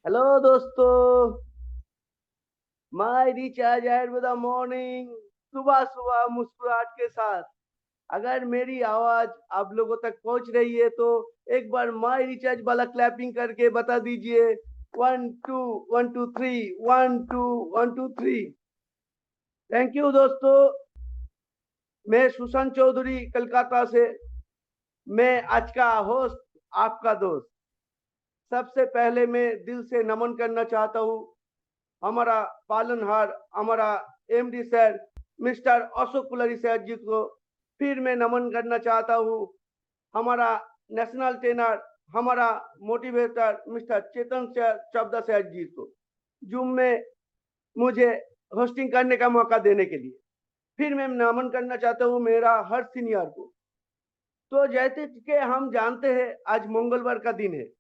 Hello दोस्तों। My recharge add with the morning. सुबह सुबह मुस्कुराहट के साथ। अगर मेरी आवाज आप लोगों तक पहुंच रही है तो एक बार माय रिचार्ज वाला क्लैपिंग करके बता दीजिए। 1 2 1 2 3, 1 2 1 2 3। थैंक यू दोस्तों। मैं सुशांत चौधरी कलकत्ता से। मैं आज का होस्ट, आपका दोस्त। सबसे पहले मैं दिल से नमन करना चाहता हूँ हमारा पालनहार, हमारा MD sir, mister Ashok Kulri sir ji को। फिर मैं नमन करना चाहता हूँ हमारा नेशनल ट्रेनर, हमारा motivator mister Chetan sir Chabda sir ji को, जूम में मुझे होस्टिंग करने का मौका देने के लिए। फिर मैं नमन करना चाहता हूँ मेरा हर सीनियर को। तो जैसे कि हम जानते हैं आज मंगलवार का दिन है।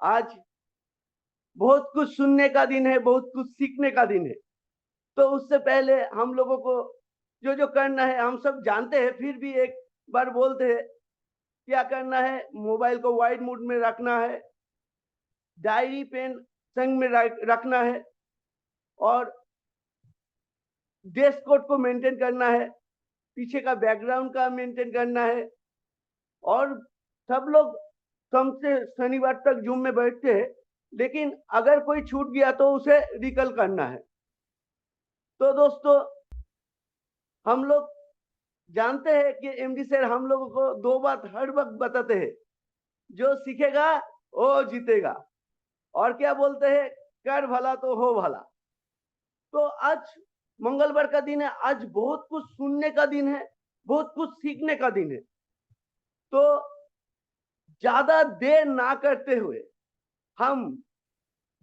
आज बहुत कुछ सुनने का दिन है, बहुत कुछ सीखने का दिन है। तो उससे पहले हम लोगों को जो जो करना है हम सब जानते हैं, फिर भी एक बार बोलते हैं क्या करना है। मोबाइल को वाइड मोड में रखना है, डायरी पेन संग में रखना है, और ड्रेस कोड को मेंटेन करना है, पीछे का बैकग्राउंड का मेंटेन करना है। और सब लोग कम से शनिवार तक जूम में बैठते हैं, लेकिन अगर कोई छूट गया तो उसे रिकल करना है। तो दोस्तों, हम लोग जानते हैं कि एमडी सर हम लोगों को दो बात हर वक्त बताते हैं, जो सीखेगा वो जीतेगा। और क्या बोलते हैं, कर भला तो हो भला। तो आज मंगलवार का दिन है, आज बहुत कुछ सुनने का दिन है, बहुत कुछ सीखने का दिन है। तो ज्यादा देर ना करते हुए हम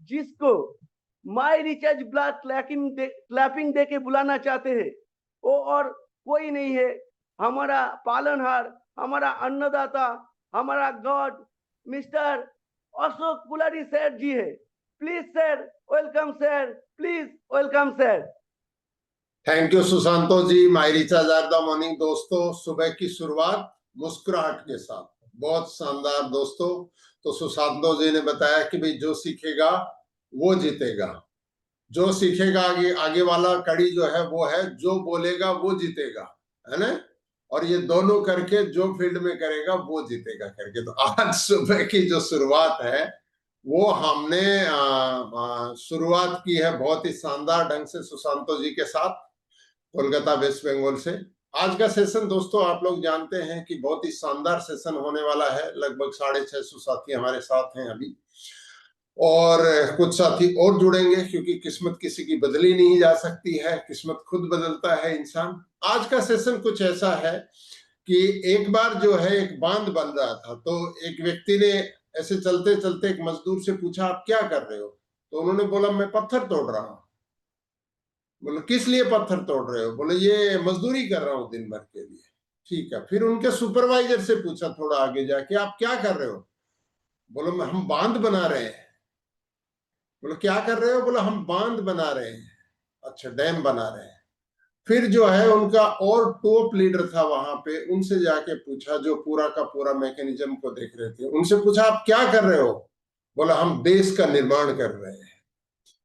जिसको माई रिचार्ज ब्लॉक क्लैपिंग दे के बुलाना चाहते हैं, वो और कोई नहीं है, हमारा पालनहार, हमारा अन्नदाता, हमारा god mister Ashok Kulari sir ji है। Please sir, welcome sir, please welcome sir. Thank you Sushanto ji. My recharge are the morning. दोस्तों, सुबह की शुरुआत मुस्कुराहट के साथ, बहुत शानदार दोस्तों। तो सुशांतो जी ने बताया कि भाई जो सीखेगा वो जीतेगा। जो सीखेगा, आगे आगे वाला कड़ी जो है वो है जो बोलेगा वो जीतेगा, है ना। और ये दोनों करके जो फील्ड में करेगा वो जीतेगा करके। तो आज सुबह की जो शुरुआत है वो हमने शुरुआत की है बहुत ही शानदार ढंग से सुशांतो जी के साथ, कोलकाता वेस्ट बंगाल से। आज का सेशन दोस्तों आप लोग जानते हैं कि बहुत ही शानदार सेशन होने वाला है। लगभग 650 साथी हमारे साथ हैं अभी, और कुछ साथी और जुड़ेंगे क्योंकि किस्मत किसी की बदली नहीं जा सकती है, किस्मत खुद बदलता है इंसान। आज का सेशन कुछ ऐसा है कि एक बार जो है एक बांध बन रहा था, तो एक व्यक्ति ने ऐसे चलते चलते एक मजदूर से पूछा, आप क्या कर रहे हो? तो उन्होंने बोला, मैं पत्थर तोड़ रहा हूं। बोले, किस लिए पत्थर तोड़ रहे हो? बोले, ये मजदूरी कर रहा हूं दिन भर के लिए। ठीक है। फिर उनके सुपरवाइजर से पूछा थोड़ा आगे जाके, आप क्या कर रहे हो? बोलो, हम बांध बना रहे हैं। बोले, क्या कर रहे हो? बोले, हम बांध बना रहे हैं। अच्छा, डैम बना रहे हैं। फिर जो है उनका और टॉप लीडर था वहां पे, उनसे जाके पूछा, जो पूरा का पूरा मैकेनिज्म को देख रहे थे, उनसे पूछा, आप क्या कर रहे हो? बोला, हम देश का निर्माण कर रहे हैं।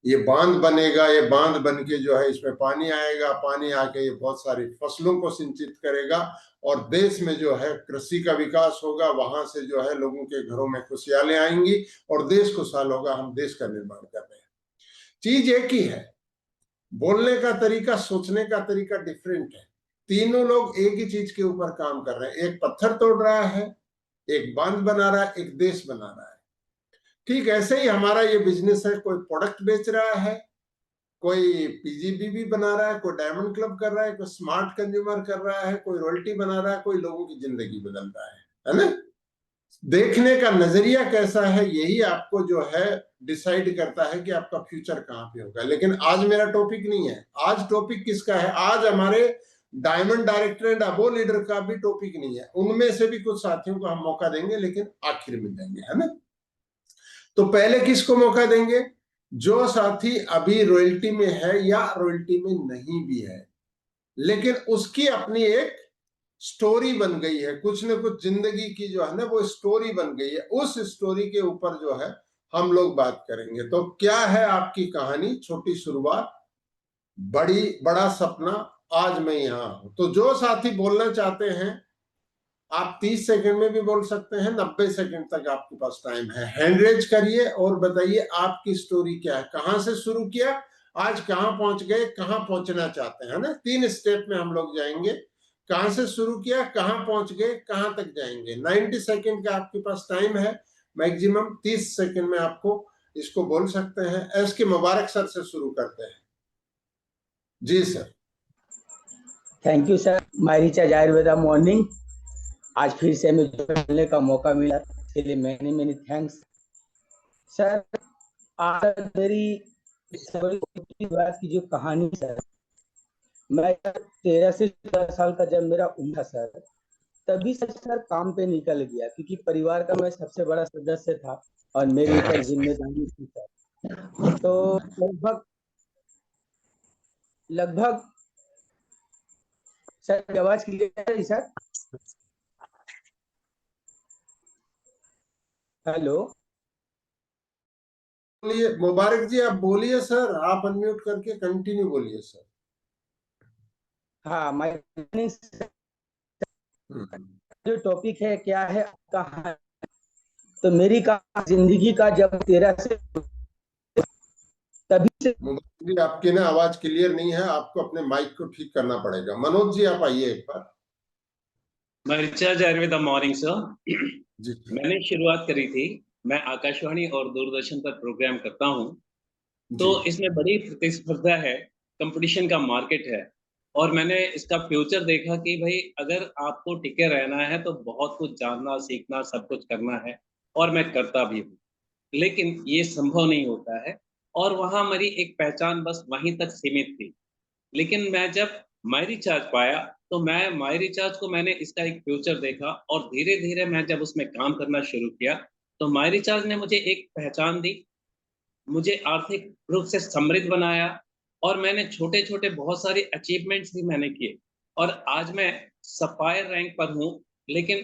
ये बांध बनेगा, ये बांध बन के जो है इसमें पानी आएगा, पानी आके ये बहुत सारी फसलों को सिंचित करेगा, और देश में जो है कृषि का विकास होगा। वहां से जो है लोगों के घरों में खुशहाली आएंगी और देश खुशहाल होगा। हम देश का निर्माण कर रहे हैं। चीज एक ही है, बोलने का तरीका, सोचने का तरीका डिफरेंट है। तीनों लोग एक ही चीज के ऊपर काम कर रहे हैं। एक पत्थर तोड़ रहा है, एक बांध बना रहा है, एक देश बना रहा है। ठीक ऐसे ही हमारा ये बिजनेस है। कोई प्रोडक्ट बेच रहा है, कोई पीजीबीबी बना रहा है, कोई डायमंड क्लब कर रहा है, कोई स्मार्ट कंज्यूमर कर रहा है, कोई रॉयल्टी बना रहा है, कोई लोगों की जिंदगी बदल रहा है ना। देखने का नजरिया कैसा है, यही आपको जो है डिसाइड करता है कि आपका फ्यूचर कहां पे होगा। लेकिन आज मेरा टॉपिक नहीं है। आज टॉपिक किसका है? आज हमारे diamond director and above leader का भी टॉपिक नहीं है। उनमें से भी कुछ साथियों को हम मौका देंगे, लेकिन आखिर में देंगे, है ना। तो पहले किसको मौका देंगे? जो साथी अभी रॉयल्टी में है या रॉयल्टी में नहीं भी है, लेकिन उसकी अपनी एक स्टोरी बन गई है, कुछ न कुछ जिंदगी की जो है ना वो स्टोरी बन गई है। उस स्टोरी के ऊपर जो है हम लोग बात करेंगे। तो क्या है आपकी कहानी? छोटी शुरुआत, बड़ा सपना, आज मैं यहाँ हूं। तो जो साथी बोलना चाहते हैं, आप 30 सेकंड में भी बोल सकते हैं, 90 सेकंड तक आपके पास टाइम है। हैंड रेज करिए और बताइए आपकी स्टोरी क्या है, कहां से शुरू किया, आज कहां पहुंच गए, कहां पहुंचना चाहते हैं ना। 3 स्टेप में हम लोग जाएंगे। कहां से शुरू किया, कहां पहुंच गए, कहां तक जाएंगे। 90 सेकंड का आपके पास टाइम है, मैक्सिमम 30 सेकंड में आपको इसको बोल सकते हैं। एस के मुबारक सर से शुरू करते हैं। जी sir. Thank you sir. My recharge Ayurveda morning, आज फिर से हमें जुड़ने का मौका मिला, इसके लिए मैनी मैनी थैंक्स सर। आज मेरी बात की जो कहानी सर, मैं 13 से 14 साल का जब मेरा उम्र था सर, तभी से सर काम पे निकल गया, क्योंकि परिवार का मैं सबसे बड़ा सदस्य था और मेरे ऊपर जिम्मेदारी थी सर। तो लगभग सर, आवाज क्लियर है सर? हेलो, बोलिए मुबारक जी, आप बोलिए सर, आप अनम्यूट करके कंटिन्यू बोलिए सर। हाँ, मैं जो टॉपिक है क्या है कहानी, तो मेरी जिंदगी का जब 13 से तभी से। मुबारक जी, आपकी ना आवाज क्लियर नहीं है, आपको अपने माइक को ठीक करना पड़ेगा। मनोज जी आप आइए एक बार। मैं रिचार्ज आयुर्वेदा मॉर्निंग सर। जी मैंने शुरुआत करी थी, मैं आकाशवाणी और दूरदर्शन पर प्रोग्राम करता हूँ। तो जी इसमें बड़ी प्रतिस्पर्धा है, कंपटीशन का मार्केट है। और मैंने इसका फ्यूचर देखा कि भाई अगर आपको टिके रहना है तो बहुत कुछ जानना सीखना सब कुछ करना है, और मैं करता भी हूँ। लेकिन ये संभव नहीं होता है, और वहाँ मेरी एक पहचान बस वहीं तक सीमित थी। लेकिन मैं जब माई रिचार्ज पाया, तो मैं माई रिचार्ज को मैंने इसका एक फ्यूचर देखा, और धीरे धीरे मैं जब उसमें काम करना शुरू किया, तो माई रिचार्ज ने मुझे एक पहचान दी, मुझे आर्थिक रूप से समृद्ध बनाया, और मैंने छोटे छोटे बहुत सारे अचीवमेंट्स भी मैंने किए। और आज मैं सफायर रैंक पर हूँ। लेकिन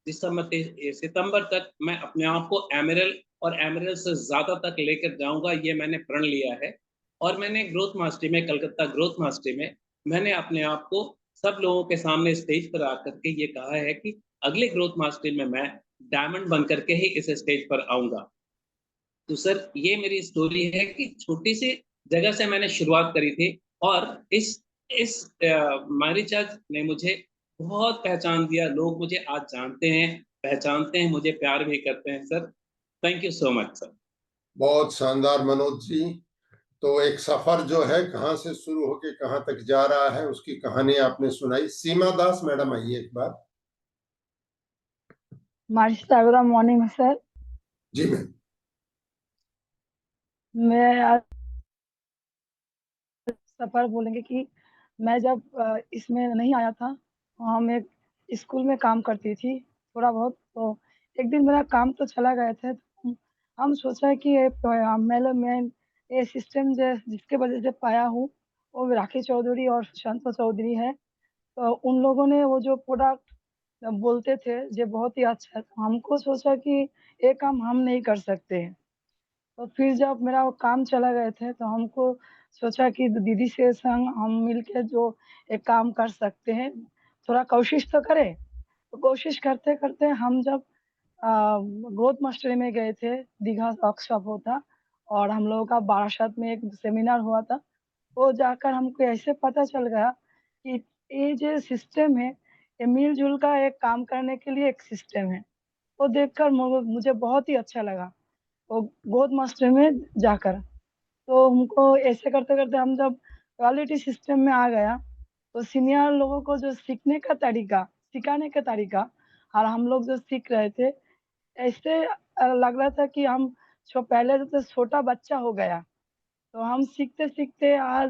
दिसंबर सितंबर तक मैं अपने आप को एमरल और एमरल से ज़्यादा तक लेकर जाऊंगा, ये मैंने प्रण लिया है। और मैंने ग्रोथ मास्टरी में, कलकत्ता ग्रोथ मास्टरी में, मैंने अपने आप को सब लोगों के सामने स्टेज पर आकर के ये कहा है कि अगले ग्रोथ मास्टरी में मैं डायमंड बन करके ही इस स्टेज पर आऊंगा। तो सर, ये मेरी स्टोरी है कि छोटी सी जगह से मैंने शुरुआत करी थी, और इस मारीचार्ज ने मुझे बहुत पहचान दिया। लोग मुझे आज जानते हैं, पहचानते हैं, मुझे प्यार भी करते हैं sir. Thank you so much sir. बहुत शानदार मनोज जी। तो एक सफर जो है कहाँ से शुरू होके कहाँ तक जा रहा है, उसकी कहानी आपने सुनाई। सीमा दास मैडम आइए एक बार। Marshal morning sir. जी मैम। मैं आज सफर बोलेंगे कि मैं जब इसमें नहीं आया था, हम एक स्कूल में काम करती थी थोड़ा बहुत। तो एक दिन मेरा काम तो चला गया था, तो हम सोचा कि मैं ये सिस्टम जिसके वजह से पाया हूँ वो राखी चौधरी और सुशांत चौधरी है। तो उन लोगों ने वो जो प्रोडक्ट बोलते थे ये बहुत ही अच्छा है, तो हमको सोचा कि ये काम हम नहीं कर सकते हैं। तो फिर जब मेरा वो काम चला गए थे, तो हमको सोचा कि दीदी से संग हम मिलके जो एक काम कर सकते हैं, थोड़ा कोशिश तो करें। तो कोशिश करते करते हम जब ग्रोथ मास्टरी में गए थे, दीघा वर्कशॉप होता, और हम लोगों का बारासात में एक सेमिनार हुआ था। वो जाकर हमको ऐसे पता चल गया कि ये जो सिस्टम है, ये मिलजुल का एक काम करने के लिए एक सिस्टम है। वो देखकर मुझे बहुत ही अच्छा लगा वो ग्रोथ मास्टर में जाकर। तो हमको ऐसे करते करते हम जब क्वालिटी सिस्टम में आ गया, तो सीनियर लोगों को जो सीखने का तरीका, सिखाने का तरीका, और हम लोग जो सीख रहे थे, ऐसे लग रहा था कि हम पहले तो छोटा बच्चा हो गया। तो हम सीखते सीखते आज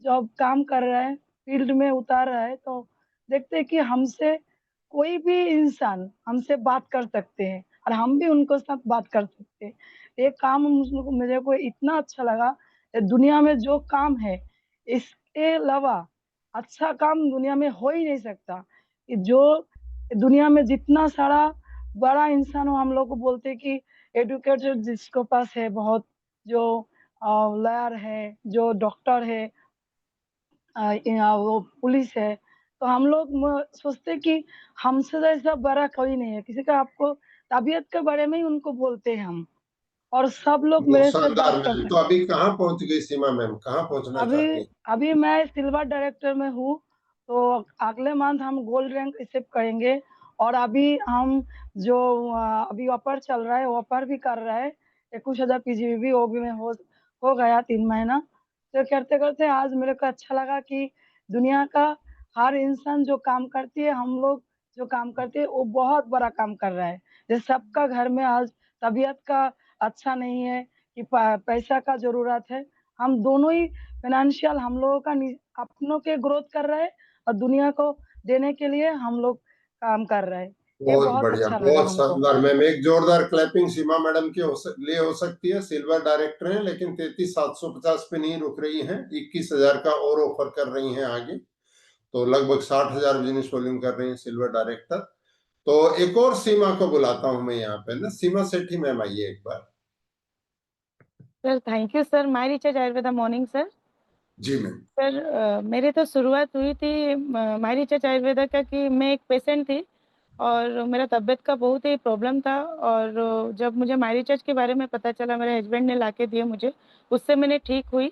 जब काम कर रहे हैं, फील्ड में उतार रहा है, तो देखते हैं कि हमसे कोई भी इंसान हमसे बात कर सकते हैं, और हम भी उनको साथ बात कर सकते हैं। ये काम मेरे को इतना अच्छा लगा। ये दुनिया में जो काम है, इसके अलावा अच्छा काम दुनिया में हो ही नहीं सकता। कि जो दुनिया में जितना सारा बड़ा इंसान हो, हम लोग को बोलते हैं कि एडुकेटेड जिसको पास है बहुत, जो लॉयर है, जो डॉक्टर है, वो पुलिस है, तो हम लोग सोचते कि हमसे तो ऐसा बड़ा कोई नहीं है, किसी का आपको तबीयत के बारे में ही उनको बोलते हैं हम, और सब लोग बहुत मेरे से शानदार बात मैम। करते तो हैं। अभी कहाँ पहुंच गई सीमा मैम, कहाँ पहुंचना अभी चाहती हैं? अभी मैं सिल्वर डायरेक्टर में हूँ, तो अगले मंथ हम गोल्ड रैंक रिसीव करेंगे, और अभी हम जो अभी ऑफर चल रहा है, ऑफर भी कर रहा है 21,000 पीजीबी, वो भी में हो गया 3 महीना। तो करते करते आज मेरे को अच्छा लगा कि दुनिया का हर इंसान जो काम करती है, हम लोग जो काम करते हैं, वो बहुत बड़ा काम कर रहा है। जैसे सबका घर में आज तबीयत का अच्छा नहीं है कि पैसा का जरूरत है, हम दोनों ही फाइनेंशियल हम लोगों का अपनों के ग्रोथ कर रहे हैं, और दुनिया को देने के लिए हम लोग काम कर रहे हैं। ये बहुत बहुत बढ़िया, अच्छा लगा बहुत हमको। शानदार मैम। एक जोरदार क्लैपिंग सीमा मैडम की लिए हो सकती है। सिल्वर डायरेक्टर हैं, लेकिन 33,750 पे नहीं रुक रही हैं, 21,000 का और ऑफर कर रही हैं आगे, तो लगभग 60,000 बिजनेस वॉल्यूम कर रही हैं सिल्वर डायरेक्टर। तो एक और सीमा को बुलाता हूं मैं यहाँ पे ना, सीमा सेठी मैम आइए एक बार। Sir thank you sir. My recharge Ayurveda morning sir. जी मैम। सर मेरी तो शुरुआत हुई थी माय रिचार्ज आयुर्वेदा का कि मैं एक पेशेंट थी और मेरा तबीयत का बहुत ही प्रॉब्लम था, और जब मुझे माय रिचार्ज के बारे में पता चला, मेरे हस्बैंड ने लाके दिए मुझे, उससे मैंने ठीक हुई।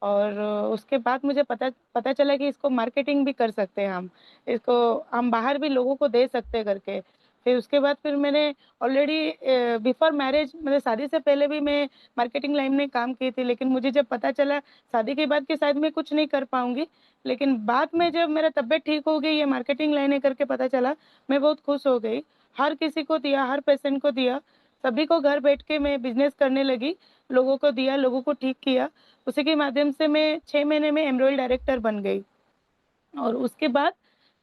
और उसके बाद मुझे पता पता चला कि इसको मार्केटिंग भी कर सकते हैं हम, इसको हम बाहर भी लोगों को दे सकते हैं करके। फिर उसके बाद फिर मैंने ऑलरेडी बिफोर मैरिज, मतलब शादी से पहले भी मैं मार्केटिंग लाइन में काम की थी, लेकिन मुझे जब पता चला शादी के बाद कि शायद मैं कुछ नहीं कर पाऊंगी, लेकिन बाद में जब मेरा तबीयत ठीक हो गई, ये मार्केटिंग लाइन है करके पता चला, मैं बहुत खुश हो गई। हर किसी को दिया, हर पेशेंट को दिया, सभी को घर बैठ के मैं बिजनेस करने लगी, लोगों को दिया, लोगों को ठीक किया। उसी के माध्यम से मैं 6 महीने में एमरोल डायरेक्टर बन गई। और उसके बाद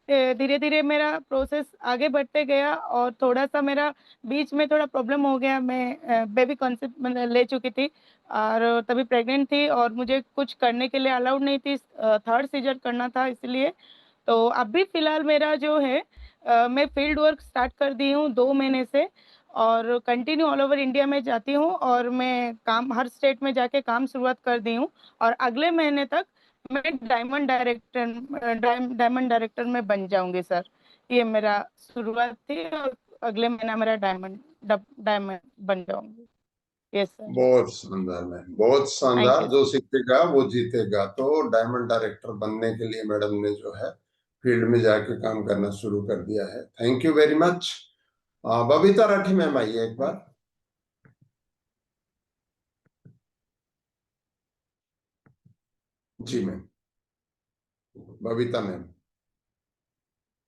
धीरे धीरे मेरा प्रोसेस आगे बढ़ते गया, और थोड़ा सा मेरा बीच में थोड़ा प्रॉब्लम हो गया। मैं बेबी कॉन्सेप्ट मतलब ले चुकी थी, और तभी प्रेग्नेंट थी, और मुझे कुछ करने के लिए अलाउड नहीं थी, थर्ड सीजर करना था इसलिए। तो अभी फ़िलहाल मेरा जो है मैं फील्ड वर्क स्टार्ट कर दी हूँ 2 महीने से, और कंटिन्यू ऑल ओवर इंडिया में जाती हूँ, और मैं काम हर स्टेट में जाके काम शुरुआत कर दी हूँ। और अगले महीने तक मैं डायमंड डायरेक्टर में बन जाऊंगी सर। ये मेरा शुरुआत थी, और अगले महीना मेरा डायमंड बन जाऊंगी। Yes sir. बहुत शानदार मैम, बहुत थैंक शानदार। यू। जो सीखेगा वो जीतेगा। तो डायमंड डायरेक्टर बनने के लिए मैडम ने जो है फील्ड में जाके काम करना शुरू कर दिया है। Thank you very much. Babita Rathi ma'am आइए एक बार। जी ma'am, Babita ma'am.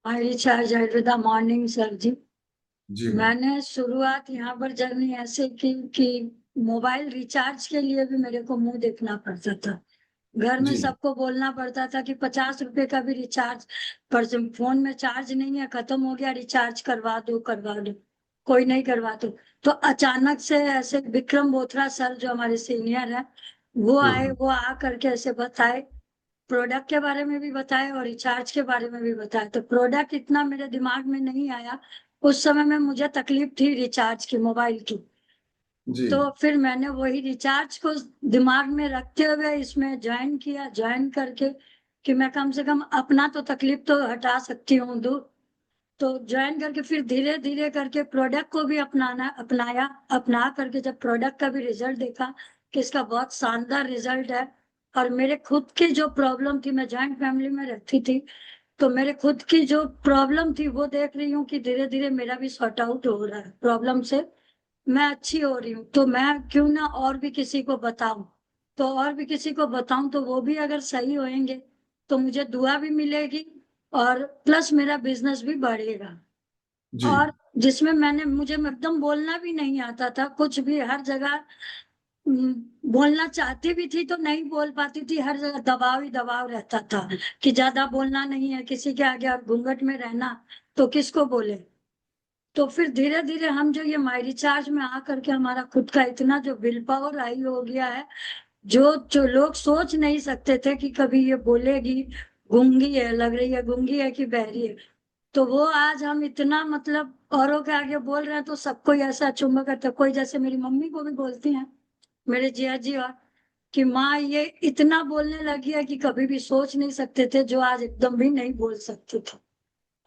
My recharge Ayurveda morning sir ji. जी मैम। मैंने शुरुआत यहाँ पर जर्नी ऐसे की कि मोबाइल रिचार्ज के लिए भी मेरे को मुंह देखना पड़ता था। घर में जी सबको बोलना पड़ता था कि 50 रुपए का भी रिचार्ज, पर फोन में चार्ज नहीं है, खत्म हो गया, रिचार्ज करवा दो करवा दो, कोई नहीं करवा दो। तो अचानक से ऐसे विक्रम बोथरा सर जो हमारे सीनियर है, वो आए, वो आ करके ऐसे बताए, प्रोडक्ट के बारे में भी बताया और रिचार्ज के बारे में भी बताया। तो प्रोडक्ट इतना मेरे दिमाग में नहीं आया उस समय में, मुझे तकलीफ थी रिचार्ज की, मोबाइल की। जी तो फिर मैंने वही रिचार्ज को दिमाग में रखते हुए इसमें ज्वाइन किया, ज्वाइन करके कि मैं कम से कम अपना तो तकलीफ तो हटा सकती हूँ दूर। तो ज्वाइन करके फिर धीरे धीरे करके प्रोडक्ट को भी अपनाया, अपना करके जब प्रोडक्ट का भी रिजल्ट देखा कि इसका बहुत शानदार रिजल्ट है, और मेरे खुद की जो प्रॉब्लम थी, मैं जॉइंट फैमिली में रहती थी, तो मेरे खुद की जो प्रॉब्लम थी वो देख रही हूँ कि धीरे धीरे मेरा भी सॉर्ट आउट हो रहा है, प्रॉब्लम से मैं अच्छी हो रही हूँ। तो मैं क्यों ना और भी किसी को बताऊं, तो और भी किसी को बताऊं तो वो भी अगर सही होंगे तो मुझे दुआ भी मिलेगी, और प्लस मेरा बिजनेस भी बढ़ेगा। जी और जिसमें मुझे एकदम बोलना भी नहीं आता था कुछ भी, हर जगह बोलना चाहती भी थी तो नहीं बोल पाती थी, हर जगह दबाव ही दबाव रहता था कि ज्यादा बोलना नहीं है किसी के आगे, और घूंघट में रहना, तो किसको बोले। तो फिर धीरे धीरे हम जो ये माई रिचार्ज में आकर के हमारा खुद का इतना जो विल पावर हाई हो गया है, जो जो लोग सोच नहीं सकते थे कि कभी ये बोलेगी, गूंगी है, लग रही है गूंगी है कि बहरी है, तो वो आज हम इतना मतलब औरों के आगे बोल रहे हैं तो सबको ऐसा चुम्बक करता है। कोई जैसे मेरी मम्मी को भी बोलती हैं, मेरे जिया जी, और कि माँ ये इतना बोलने लगी है कि कभी भी सोच नहीं सकते थे, जो आज एकदम भी नहीं बोल सकते थे।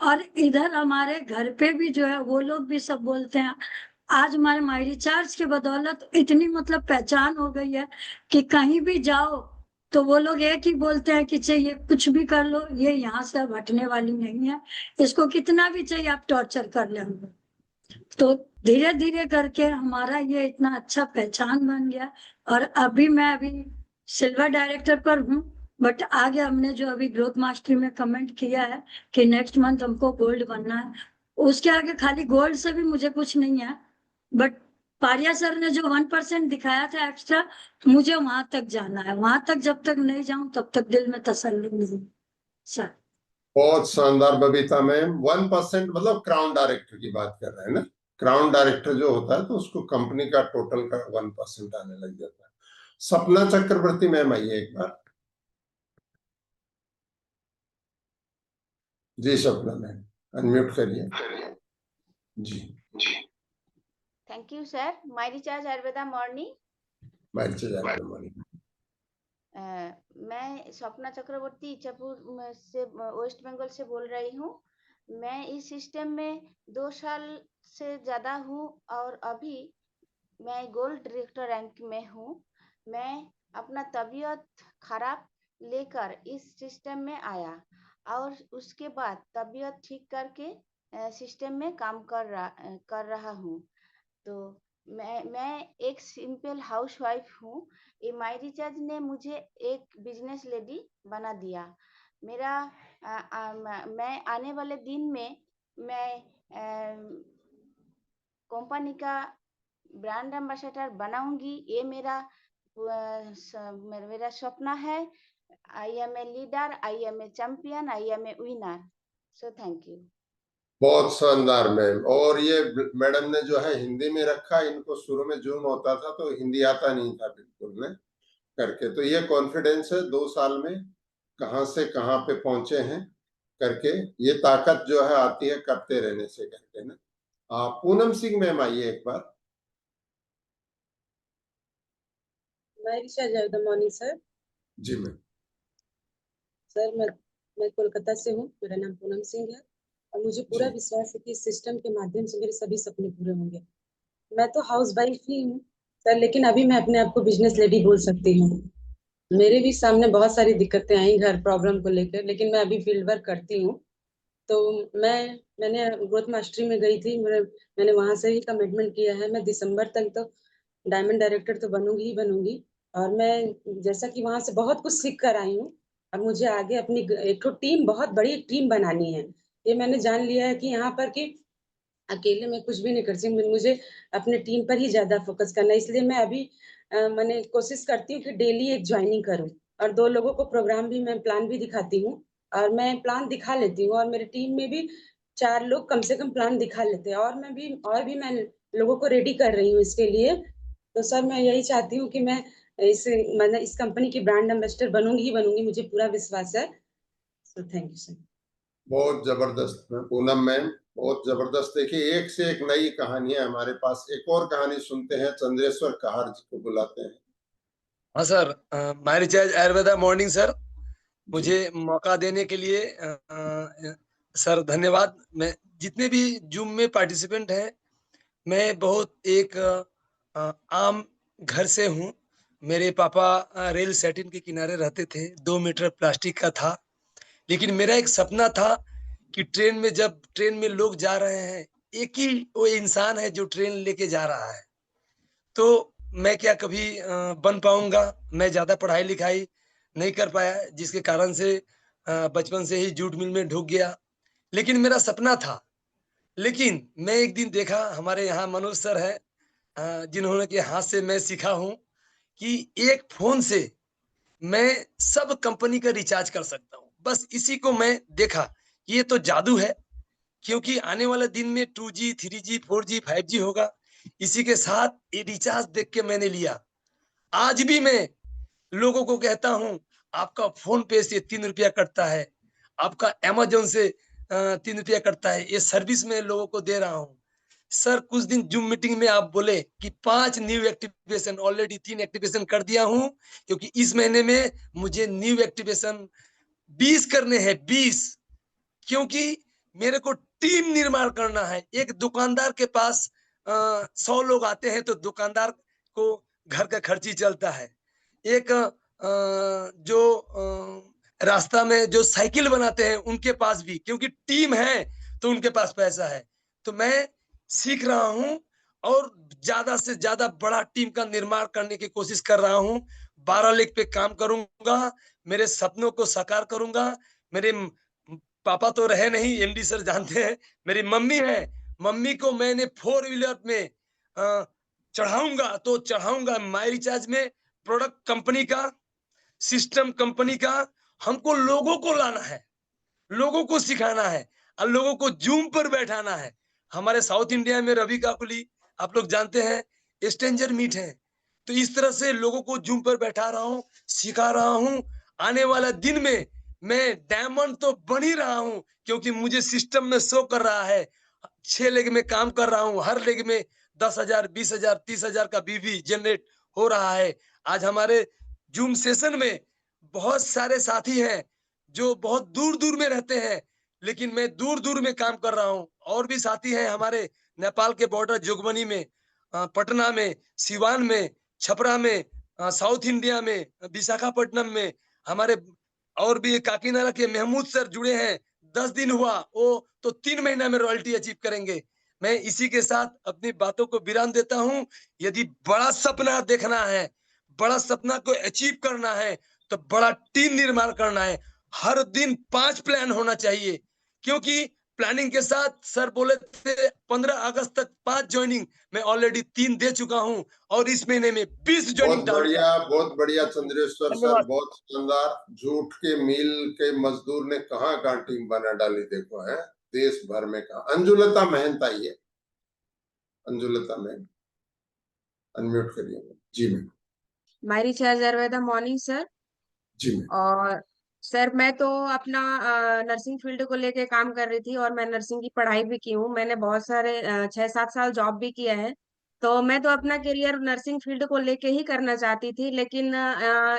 और इधर हमारे घर पे भी जो है वो लोग भी सब बोलते हैं। आज हमारे माई रिचार्ज के बदौलत इतनी मतलब पहचान हो गई है कि कहीं भी जाओ तो वो लोग एक ही बोलते हैं कि चाहिए कुछ भी कर लो, ये यहाँ से अब हटने वाली नहीं है, इसको कितना भी चाहिए आप टॉर्चर कर ले। तो धीरे धीरे करके हमारा ये इतना अच्छा पहचान बन गया। और अभी सिल्वर डायरेक्टर पर हूँ, बट आगे हमने जो अभी ग्रोथ मास्टरी में कमेंट किया है कि नेक्स्ट मंथ हमको गोल्ड बनना है, उसके आगे खाली गोल्ड से भी मुझे कुछ नहीं है, बट पारिया सर ने जो 1% दिखाया था एक्स्ट्रा, मुझे वहां तक जाना है। वहां तक जब तक नहीं जाऊं तब तक दिल में तसल्ली नहीं सर। बहुत शानदार बबीता मैम। 1% मतलब क्राउन डायरेक्टर की बात कर रहे हैं ना। क्राउन डायरेक्टर जो होता है तो उसको कंपनी का टोटल का 1% आने लग जाता है। सपना चक्रवर्ती मैम आइए एक बार। जी सपना मैम, अनम्यूट करिए। जी thank you sir. My recharge Ayurveda morning. मैं स्वप्ना चक्रवर्ती इच्छापुर से वेस्ट बंगाल से बोल रही हूँ। मैं इस सिस्टम में 2 साल से ज्यादा हूँ और अभी मैं गोल्ड डायरेक्टर रैंक में हूँ। मैं अपना तबीयत खराब लेकर इस सिस्टम में आया और उसके बाद तबीयत ठीक करके सिस्टम में काम कर रहा हूँ। तो मैं एक सिंपल हाउसवाइफ हूँ। ये माई रिचार्ज ने मुझे एक बिजनेस लेडी बना दिया। मेरा मैं आने वाले दिन में मैं कंपनी का ब्रांड एम्बेसडर बनाऊंगी। ये मेरा सपना है। I am a leader, I am a champion, I am a winner. So thank you. बहुत शानदार मैम। और ये मैडम ने जो है हिंदी में रखा, इनको शुरू में जूम होता था तो हिंदी आता नहीं था बिल्कुल में करके। तो ये कॉन्फिडेंस है 2 साल में कहां से कहां पे पहुंचे हैं करके। ये ताकत जो है आती है करते रहने से करके ना। पूनम सिंह मैम आइए एक बार। Good morning sir. जी मैम। सर मैं कोलकाता से हूँ। मेरा नाम पूनम सिंह है और मुझे पूरा जी। विश्वास है कि इस सिस्टम के माध्यम से मेरे सभी सपने पूरे होंगे। मैं तो हाउस वाइफ ही हूँ सर, लेकिन अभी मैं अपने आप को बिजनेस लेडी बोल सकती हूँ। मेरे भी सामने बहुत सारी दिक्कतें आई घर प्रॉब्लम को लेकर, लेकिन मैं अभी फील्ड वर्क करती हूँ। तो मैंने ग्रोथ मास्टरी में गई थी। मैंने वहां से ही कमिटमेंट किया है, मैं दिसंबर तक तो डायमंड डायरेक्टर तो बनूंगी ही बनूंगी। और मैं जैसा कि वहां से बहुत कुछ सीख कर आई हूँ, और मुझे आगे अपनी एक टीम, बहुत बड़ी टीम बनानी है। ये मैंने जान लिया है कि यहाँ पर कि अकेले मैं कुछ भी नहीं कर सकती, मुझे अपने टीम पर ही ज्यादा फोकस करना है। इसलिए मैं अभी मैंने कोशिश करती हूँ कि डेली एक ज्वाइनिंग करूँ, और 2 लोगों को प्रोग्राम भी, मैं प्लान भी दिखाती हूँ, और मैं प्लान दिखा लेती हूँ, और मेरे टीम में भी 4 लोग कम से कम प्लान दिखा लेते हैं, मैं लोगों को रेडी कर रही हूँ इसके लिए। तो सर मैं यही चाहती हूँ कि मैं इस कंपनी की ब्रांड एम्बेसडर बनूंगी ही बनूंगी, मुझे पूरा विश्वास है। सो थैंक यू सर। बहुत जबरदस्त पूनम मैम, बहुत जबरदस्त। देखिए एक से एक नई कहानियां हमारे पास। एक और कहानी सुनते हैं, चंद्रेश्वर कहार जी को बुलाते हैं। हाँ sir, my recharge Ayurveda morning sir. मुझे मौका देने के लिए सर धन्यवाद। मैं जितने भी जूम में पार्टिसिपेंट हैं, मैं बहुत एक आम घर से हूँ। मेरे पापा रेल सेटिंग के किनारे रहते थे, 2 मीटर प्लास्टिक का था। लेकिन मेरा एक सपना था कि जब ट्रेन में लोग जा रहे हैं, एक ही वो इंसान है जो ट्रेन लेके जा रहा है। तो मैं क्या कभी बन पाऊंगा? मैं ज्यादा पढ़ाई लिखाई नहीं कर पाया, जिसके कारण से बचपन से ही जूट मिल में ढुक गया। लेकिन मेरा सपना था। लेकिन मैं एक दिन देखा, हमारे यहाँ मनोज सर है, जिन्होंने के हाथ से मैं सीखा हूँ कि एक फोन से मैं सब कंपनी का रिचार्ज कर सकता हूँ। बस इसी को मैं देखा, ये तो जादू है। क्योंकि आने वाले दिन में 2G 3G 4G 5G होगा। इसी के साथ ये रिचार्ज देख के मैंने लिया। आज भी मैं लोगों को कहता हूं, आपका फोन पे से 3 रुपया कटता है, आपका अमेजोन से 3 रुपया कटता है, ये सर्विस में लोगों को दे रहा हूँ। सर कुछ दिन जूम मीटिंग में आप बोले कि 5 न्यू एक्टिवेशन, ऑलरेडी 3 एक्टिवेशन कर दिया हूँ, क्योंकि इस महीने में मुझे न्यू एक्टिवेशन 20 करने हैं, 20, क्योंकि मेरे को टीम निर्माण करना है। एक दुकानदार के पास 100 लोग आते हैं तो दुकानदार को घर का खर्ची चलता है। एक जो रास्ता में जो साइकिल बनाते हैं उनके पास भी, क्योंकि टीम है तो उनके पास पैसा है। तो मैं सीख रहा हूँ और ज्यादा से ज्यादा बड़ा टीम का निर्माण करने की कोशिश कर रहा हूँ। 12 लेख पे काम करूंगा, मेरे सपनों को साकार करूंगा। मेरे पापा तो रहे नहीं, एमडी सर जानते हैं, मेरी मम्मी है, मम्मी को मैंने 4 व्हीलर में चढ़ाऊंगा तो चढ़ाऊंगा। माई रिचार्ज में प्रोडक्ट कंपनी का, सिस्टम कंपनी का, हमको लोगों को लाना है, लोगों को सिखाना है और लोगों को जूम पर बैठाना है। हमारे साउथ इंडिया में रवि काकुली आप लोग जानते हैं, स्ट्रेंजर मीट है। तो इस तरह से लोगों को जूम पर बैठा रहा हूँ, सिखा रहा हूँ। आने वाला दिन में मैं डायमंड तो बन ही रहा हूँ, क्योंकि मुझे सिस्टम में शो कर रहा है। 6 लेग में काम कर रहा हूँ, हर लेग में 10,000, 20,000, 30,000 का बीवी जनरेट हो रहा है। आज हमारे जूम सेशन में बहुत सारे साथी हैं जो बहुत दूर दूर में रहते हैं, लेकिन मैं दूर दूर में काम कर रहा हूँ। और भी साथी हैं हमारे नेपाल के बॉर्डर जोगबनी में, पटना में, सिवान में, छपरा में, साउथ इंडिया में, विशाखापट्टनम में। हमारे और भी काकीनाडा के महमूद सर जुड़े हैं, 10 दिन हुआ, वो तो 3 महीना में रॉयल्टी अचीव करेंगे। मैं इसी के साथ अपनी बातों को विराम देता हूँ। यदि बड़ा सपना देखना है, बड़ा सपना को अचीव करना है, तो बड़ा टीम निर्माण करना है। हर दिन 5 प्लान होना चाहिए, क्योंकि प्लानिंग के साथ सर बोले थे 15 अगस्त तक 5 ज्वाइनिंग, मैं ऑलरेडी 3 दे चुका हूँ और इस महीने में 20 ज्वाइनिंग डालूंगा। बहुत बढ़िया चंद्रेश्वर सर, बहुत शानदार। झूठ के मिल के मजदूर ने कहाँ टीम बना डाली, देखो है देश भर में। कहा अंजुलता महंत आई है, अंजुलता महंत अनम्यूट करिए। जी मैम। माई रिचार्ज आयुर्वेदा मॉर्निंग सर। जी मैम। और सर मैं तो अपना नर्सिंग फील्ड को लेके काम कर रही थी और मैं नर्सिंग की पढ़ाई भी की हूँ। मैंने बहुत सारे 6-7 साल जॉब भी किया है। तो मैं तो अपना करियर नर्सिंग फील्ड को लेके ही करना चाहती थी, लेकिन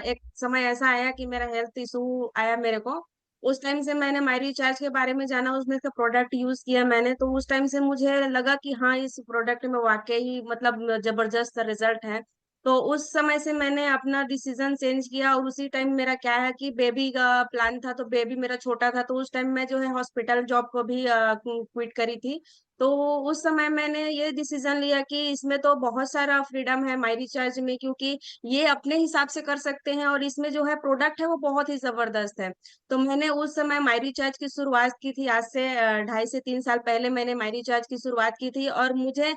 एक समय ऐसा आया कि मेरा हेल्थ इशू आया मेरे को। उस टाइम से मैंने माई रिचार्ज के बारे में जाना, उसमें का प्रोडक्ट यूज किया मैंने, तो उस टाइम से मुझे लगा कि हाँ इस प्रोडक्ट में वाकई मतलब जबरदस्त रिजल्ट है। तो उस समय से मैंने अपना डिसीजन चेंज किया। और उसी टाइम मेरा क्या है कि बेबी का प्लान था, तो बेबी मेरा छोटा था, तो उस टाइम मैं जो है हॉस्पिटल जॉब को भी क्विट करी थी। तो उस समय मैंने ये डिसीजन लिया कि इसमें तो बहुत सारा फ्रीडम है माई रिचार्ज में, क्योंकि ये अपने हिसाब से कर सकते हैं और इसमें जो है प्रोडक्ट है वो बहुत ही जबरदस्त है। तो मैंने उस समय माई रिचार्ज की शुरुआत की थी, आज से 2.5 से 3 साल पहले मैंने माई रिचार्ज की शुरुआत की थी। और मुझे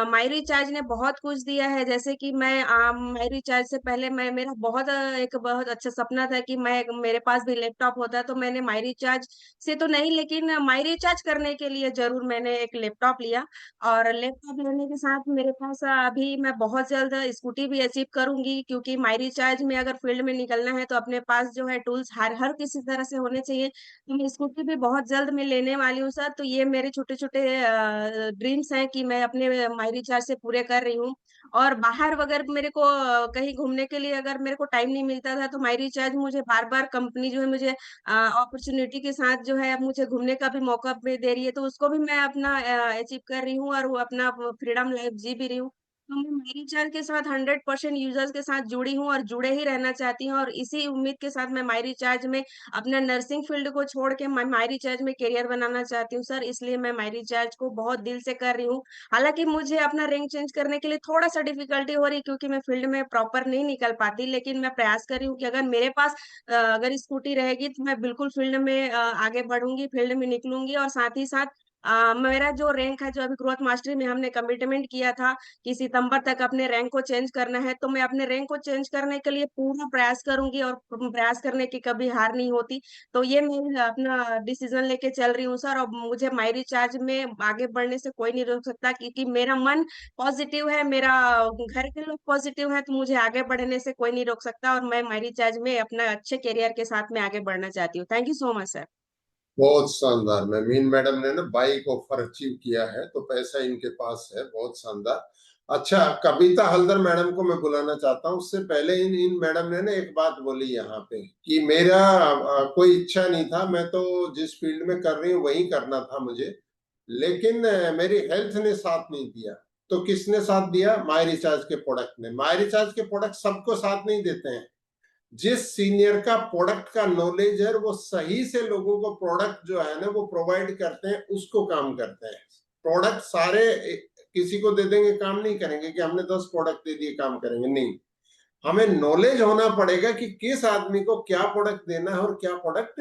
माई रिचार्ज ने बहुत कुछ दिया है। जैसे कि मैं माई रिचार्ज से पहले मैं मेरा एक बहुत अच्छा सपना था कि मैं मेरे पास भी लैपटॉप होता। तो मैंने माई रिचार्ज से तो नहीं, लेकिन माई रिचार्ज करने के लिए जरूर मैंने एक लैपटॉप लिया। और लैपटॉप लेने के साथ मेरे पास अभी मैं बहुत जल्द स्कूटी भी अचीव करूंगी, क्योंकि माई रिचार्ज में अगर फील्ड में निकलना है तो अपने पास जो है टूल्स हर हर किसी तरह से होने चाहिए। तो मैं स्कूटी भी बहुत जल्द में लेने वाली हूँ सर। तो ये मेरे छोटे छोटे ड्रीम्स हैं कि मैं अपने माई रिचार्ज से पूरे कर रही हूँ। और बाहर अगर मेरे को कहीं घूमने के लिए अगर मेरे को टाइम नहीं मिलता था, तो माई रिचार्ज मुझे बार बार कंपनी जो है मुझे अपॉर्चुनिटी के साथ जो है अब मुझे घूमने का भी मौका भी दे रही है। तो उसको भी मैं अपना अचीव कर रही हूँ और वो अपना फ्रीडम लाइफ जी भी रही हूँ। तो मैं माई रिचार्ज के साथ 100% यूजर्स के साथ जुड़ी हूँ और जुड़े ही रहना चाहती हूँ। और इसी उम्मीद के साथ मैं माई रिचार्ज में अपना नर्सिंग फील्ड को छोड़ के मैं माई रिचार्ज में करियर बनाना चाहती हूँ सर। इसलिए मैं माई रिचार्ज को बहुत दिल से कर रही हूँ। हालांकि मुझे अपना रैंक चेंज करने के लिए थोड़ा सा डिफिकल्टी हो रही है, क्योंकि मैं फील्ड में प्रॉपर नहीं निकल पाती। लेकिन मैं प्रयास कर रही हूँ कि अगर मेरे पास अगर स्कूटी रहेगी तो मैं बिल्कुल फील्ड में आगे बढ़ूंगी, फील्ड में निकलूंगी। और साथ ही साथ मेरा जो रैंक है, जो अभी ग्रोथ मास्टरी में हमने कमिटमेंट किया था कि सितंबर तक अपने रैंक को चेंज करना है, तो मैं अपने रैंक को चेंज करने के लिए पूरा प्रयास करूंगी और प्रयास करने की कभी हार नहीं होती। तो ये मैं अपना डिसीजन लेके चल रही हूँ सर। और मुझे माई रिचार्ज में आगे बढ़ने से कोई नहीं रोक सकता, क्योंकि मेरा मन पॉजिटिव है, मेरा घर के लोग पॉजिटिव है, तो मुझे आगे बढ़ने से कोई नहीं रोक सकता। और मैं माई रिचार्ज में अपना अच्छे करियर के साथ में आगे बढ़ना चाहती हूँ। Thank you so much sir. बहुत शानदार मैम। मीन मैडम ने ना बाइक ऑफर अचीव किया है, तो पैसा इनके पास है, बहुत शानदार। अच्छा, कविता हल्दर मैडम को मैं बुलाना चाहता हूँ। उससे पहले इन मैडम ने ना एक बात बोली यहाँ पे कि मेरा कोई इच्छा नहीं था, मैं तो जिस फील्ड में कर रही हूँ वही करना था मुझे, लेकिन मेरी हेल्थ ने साथ नहीं दिया। तो किसने साथ दिया? माई रिचार्ज के प्रोडक्ट ने। माई रिचार्ज के प्रोडक्ट सबको साथ नहीं देते हैं। जिस सीनियर का प्रोडक्ट का नॉलेज है, वो सही से लोगों को प्रोडक्ट जो है ना वो प्रोवाइड करते हैं, उसको काम करते हैं। प्रोडक्ट सारे किसी को दे देंगे काम नहीं करेंगे कि हमने 10 प्रोडक्ट दे दिए काम करेंगे, नहीं। हमें नॉलेज होना पड़ेगा कि किस आदमी को क्या प्रोडक्ट देना है और क्या प्रोडक्ट